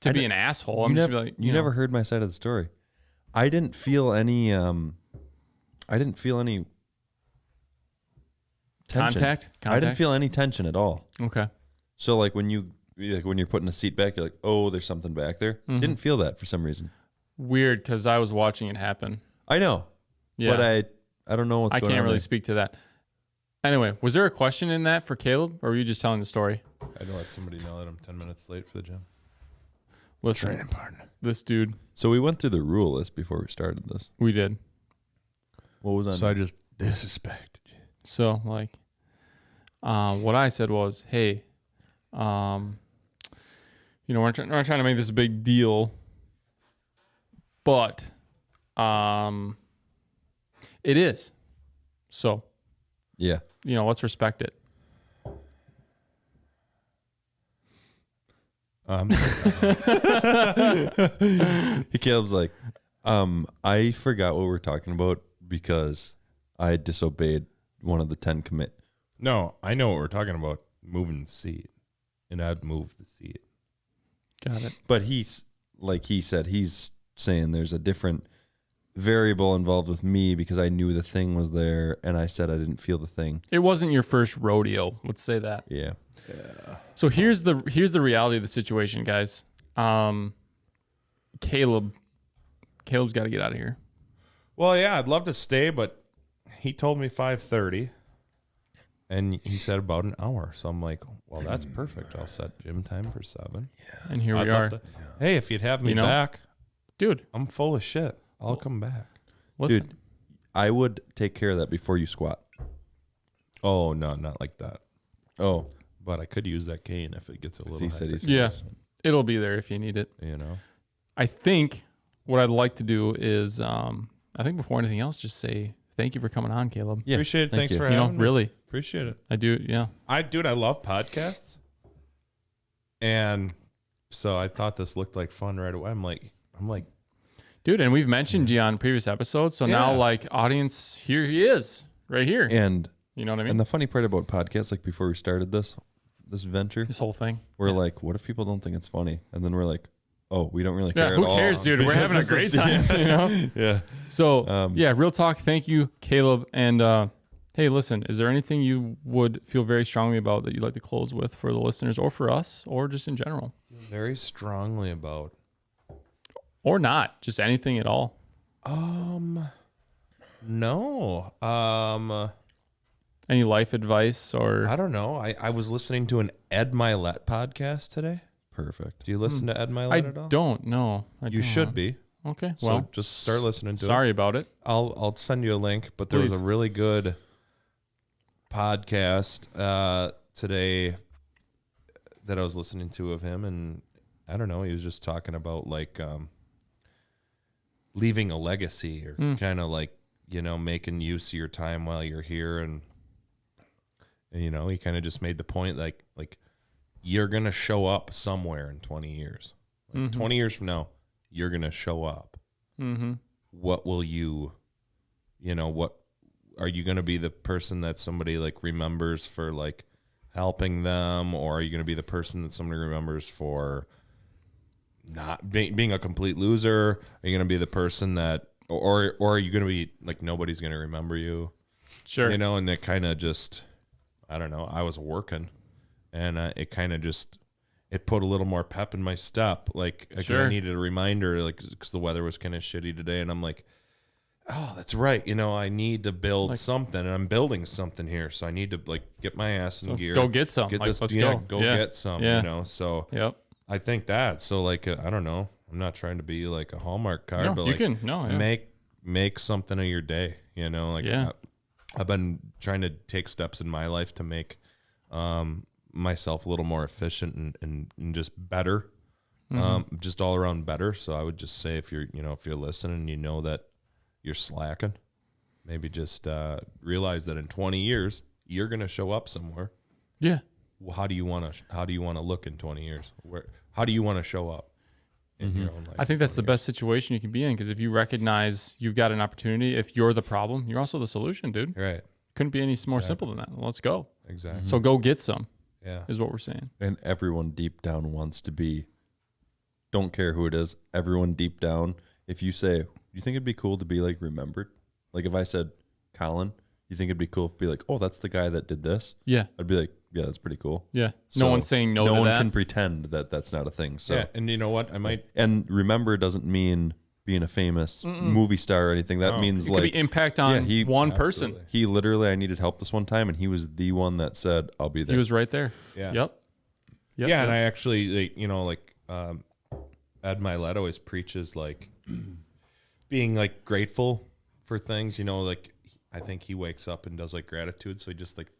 to be an asshole. I'm just like, you never heard my side of the story. I didn't feel any. Tension. Contact? I didn't feel any tension at all. Okay. So like when you're putting a seat back, you're like, oh, there's something back there. Mm-hmm. Didn't feel that for some reason. Weird, because I was watching it happen. I know. Yeah. But I don't know what's going on. I can't really there. speak to that. Anyway, was there a question in that for Caleb, or were you just telling the story? I don't let somebody know that I'm 10 minutes late for the gym. Listen, Training partner. this dude, So we went through the rule list before we started this. we did. What was on? So I just disrespected you. So, like, what I said was, hey, we're not trying to make this a big deal, but it is. So, Yeah. let's respect it. Caleb's like, I forgot what we were talking about because I disobeyed one of the 10 commit. No, I know what we're talking about. Moving the seat. And I'd move the seat. Got it. But he's saying there's a different variable involved with me because I knew the thing was there and I said I didn't feel the thing. It wasn't your first rodeo. Let's say that. Yeah. So here's the reality of the situation, guys. Caleb's got to get out of here. Well, yeah, I'd love to stay, but he told me 5:30, and he said about an hour. So I'm like, well, that's perfect. I'll set gym time for 7. And here I'd we love are. to- hey, if you'd have me back, Dude, I'm full of shit. I'll come back. listen. Dude, I would take care of that before you squat. Oh, no, not like that. Oh. But I could use that cane if it gets a little He said hectic, he's Yeah, it'll be there if you need it. I think what I'd like to do is, I think before anything else, just say thank you for coming on, Caleb. Yeah, Appreciate it. thank Thanks you. for having me. Really, Appreciate it. I do. Yeah. I love podcasts. And so I thought this looked like fun right away. I'm like, Dude, and we've mentioned you on previous episodes. So now, Yeah. like, audience, here he is, right here. And You know what I mean? and the funny part about podcasts, like before we started this venture, This whole thing. we're like, what if people don't think it's funny? And then we're like, oh, we don't really care Yeah, at who all. cares, dude? We're Because having a this great is- time, Yeah. So, yeah, real talk. Thank you, Caleb. And hey, listen, is there anything you would feel very strongly about that you'd like to close with for the listeners or for us or just in general? very strongly about. Or not, just anything at all. No. Any life advice or I don't know. I was listening to an Ed Mylett podcast today. Perfect. Do you listen to Ed I Mylett at all? don't know. You should be. Okay. So Well, just start listening to it. sorry about it. I'll send you a link, but there was Please. a really good podcast today that I was listening to of him, and I don't know, he was just talking about like leaving a legacy or kind of like, making use of your time while you're here, and he kind of just made the point like you're going to show up somewhere in 20 years. Like 20 years from now, you're going to show up. Mm-hmm. What will what are you going to be the person that somebody like remembers for like helping them, or are you going to be the person that somebody remembers for not being a complete loser? Are you going to be the person that, or are you going to be like nobody's going to remember you? Sure. And it kind of just, I don't know. I was working, and it kind of just, it put a little more pep in my step. Like, 'cause Sure. I needed a reminder, like, because the weather was kind of shitty today, and I'm like, oh, that's right. I need to build something, and I'm building something here, so I need to like get my ass in gear. Go get some. Get Like, this. let's Yeah, go. go Yeah. get some. Yeah. So Yep. I think that. So like, I don't know. I'm not trying to be like a Hallmark card, No, but you like, can. No, yeah. make something of your day. Like Yeah. I've been trying to take steps in my life to make myself a little more efficient and just better. just all around better. So I would just say if you're listening and you know that you're slacking, maybe just realize that in 20 years you're going to show up somewhere. Yeah. Well, how do you want to look in 20 years? How do you want to show up in your own life? I think that's the best situation you can be in, because if you recognize you've got an opportunity, if you're the problem, you're also the solution, dude. Right. Couldn't be any more simple than that. Let's go. Exactly. So go get some. Yeah. Is what we're saying. And everyone deep down wants to be, don't care who it is, everyone deep down, if you say, you think it'd be cool to be like remembered? Like if I said, Colin, you think it'd be cool if be like, oh, that's the guy that did this? Yeah. I'd be like, yeah, that's pretty cool. Yeah. So no one's saying no to that. No one can pretend that that's not a thing. So yeah, and you know what? I might. And remember doesn't mean being a famous movie star or anything. That means it like could be impact on one person. He literally, I needed help this one time, and he was the one that said, "I'll be there." He was right there. Yeah. Yep. Yeah, and I actually, Ed Mylett always preaches like being like grateful for things. Like I think he wakes up and does like gratitude, so he just like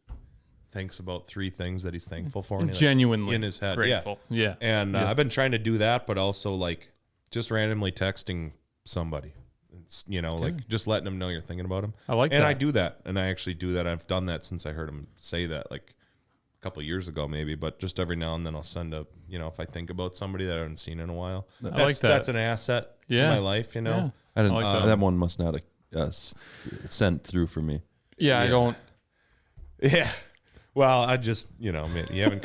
thinks about 3 things that he's thankful for, and genuinely in his head, grateful. Yeah. And I've been trying to do that, but also like just randomly texting somebody. It's, like just letting them know you're thinking about them. I like that. And I do that, and I actually do that. I've done that since I heard him say that, like a couple of years ago, maybe. But just every now and then, I'll send if I think about somebody that I haven't seen in a while. I like that. That's an asset to my life. Yeah. I didn't. like that one must not have sent through for me. Yeah, I don't. Yeah. Well, I just, man, you haven't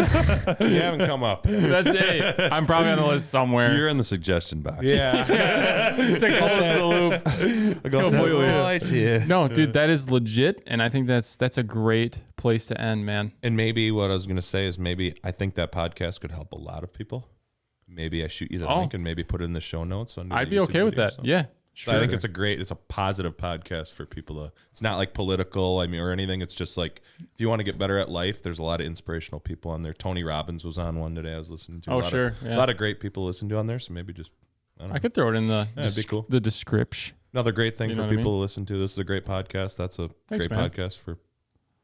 come up. That's it. I'm probably on the list somewhere. You're in the suggestion box. Yeah. To close the loop. Completely. No, dude, that is legit, and I think that's a great place to end, man. And maybe what I was going to say is I think that podcast could help a lot of people. Maybe I shoot you the link and maybe put it in the show notes. I'd be okay with that. Yeah. Sure. I think it's a positive podcast for people to, it's not like political, or anything. It's just like, if you want to get better at life, there's a lot of inspirational people on there. Tony Robbins was on one today I was listening to. Oh, a lot of great people to listen to on there. So maybe just, I could throw it in the it'd be cool. The description. Another great thing for people to listen to. This is a great podcast. That's a Thanks, great man. podcast for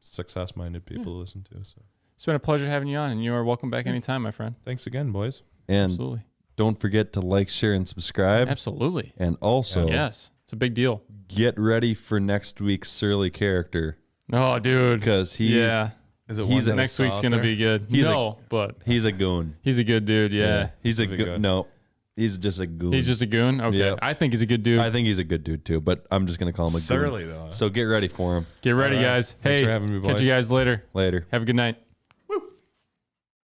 success-minded people to listen to. So It's been a pleasure having you on, and you are welcome back anytime, my friend. thanks again, boys. And Absolutely. don't forget to like, share, and subscribe. Absolutely. And also, Yes. It's a big deal. get ready for next week's surly character, Oh, dude. because Is it He's one a- Next week's going to be good. He's but he's a goon. he's a good dude. Yeah. He's a He'll be good. good. No, he's just a goon. He's just a goon? Okay. Yeah. I think he's a good dude. I think he's a good dude too, but I'm just gonna call him a surly goon. though? So get ready for him Get ready, All right. guys. Thanks Hey, for having me, catch boys. you guys later. later. Have a good night.